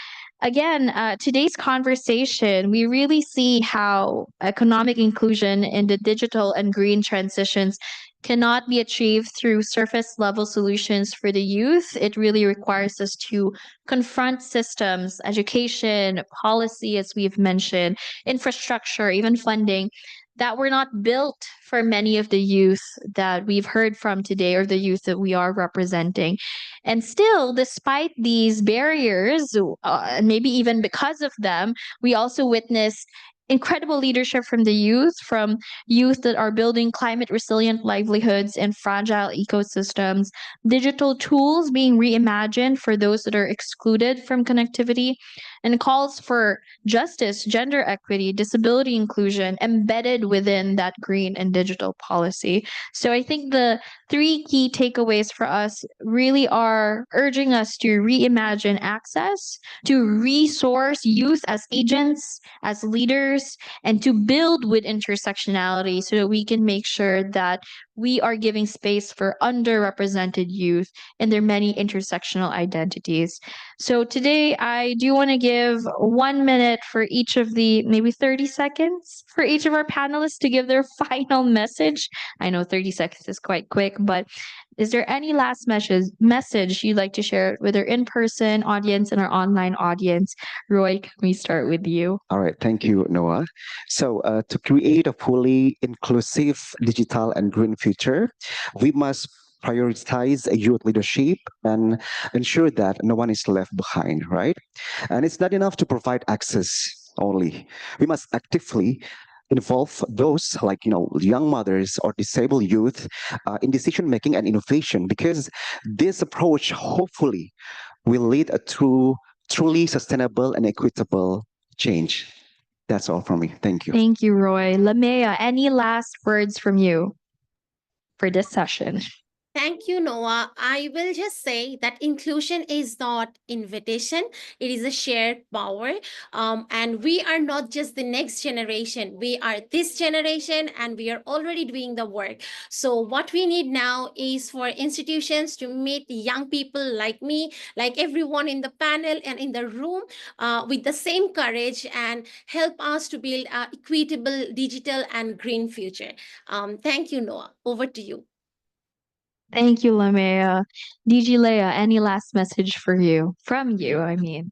again, today's conversation, we really see how economic inclusion in the digital and green transitions cannot be achieved through surface level solutions for the youth. It really requires us to confront systems, education, policy, as we've mentioned, infrastructure, even funding that were not built for many of the youth that we've heard from today, or the youth that we are representing. And still, despite these barriers, and maybe even because of them, we also witness incredible leadership from the youth that are building climate resilient livelihoods and fragile ecosystems, digital tools being reimagined for those that are excluded from connectivity, and calls for justice, gender equity, disability inclusion embedded within that green and digital policy. So I think the three key takeaways for us really are urging us to reimagine access, to resource youth as agents, as leaders, and to build with intersectionality so that we can make sure that we are giving space for underrepresented youth and their many intersectional identities. So today, I do want to give 1 minute for each of the, maybe 30 seconds for each of our panelists to give their final message. I know 30 seconds is quite quick, but is there any last message you'd like to share with our in-person audience and our online audience? Roy, can we start with you? All right, thank you, Noah. So, to create a fully inclusive digital and green future, we must prioritize youth leadership and ensure that no one is left behind, right? And it's not enough to provide access only. We must actively involve those like young mothers or disabled youth in decision making and innovation, because this approach hopefully will lead to truly sustainable and equitable change. That's all from me. Thank you. Thank you, Roy. Lamea, any last words from you for this session? Thank you, Noah. I will just say that inclusion is not invitation, it is a shared power. And we are not just the next generation, we are this generation, and we are already doing the work. So, what we need now is for institutions to meet young people like me, like everyone in the panel and in the room, with the same courage and help us to build an equitable digital and green future. Thank you, Noah. Over to you. Thank you, Lamea. DG Leia, any last message for you? From you, I mean.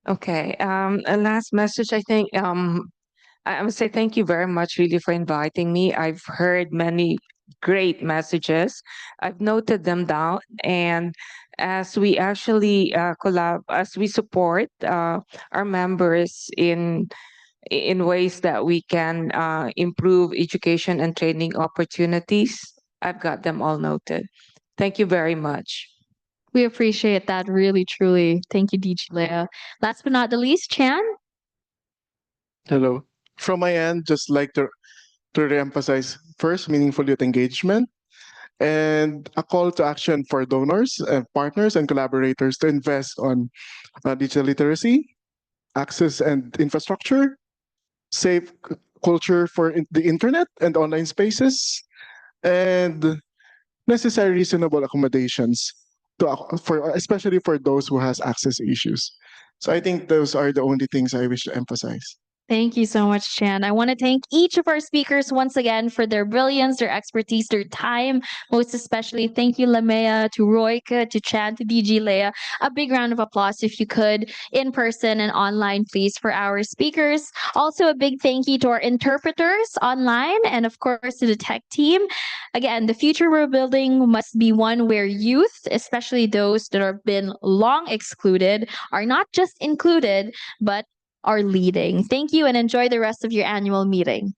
Okay. A last message, I think. I would say thank you very much, really, for inviting me. I've heard many great messages. I've noted them down, and as we actually as we support our members in ways that we can improve education and training opportunities, I've got them all noted. Thank you very much. We appreciate that really, truly. Thank you, DG Leia. Last but not the least, Chan. Hello. From my end, just like to reemphasize first meaningful youth engagement and a call to action for donors and partners and collaborators to invest on digital literacy, access and infrastructure, safe culture for the internet and online spaces, and necessary reasonable accommodations for especially for those who has access issues. So I think those are the only things I wish to emphasize. Thank you so much, Chan. I want to thank each of our speakers once again for their brilliance, their expertise, their time. Most especially, thank you, Lamea, to Royka, to Chan, to DG Leia. A big round of applause, if you could, in person and online, please, for our speakers. Also, a big thank you to our interpreters online and, of course, to the tech team. Again, the future we're building must be one where youth, especially those that have been long excluded, are not just included, but are leading. Thank you and enjoy the rest of your annual meeting.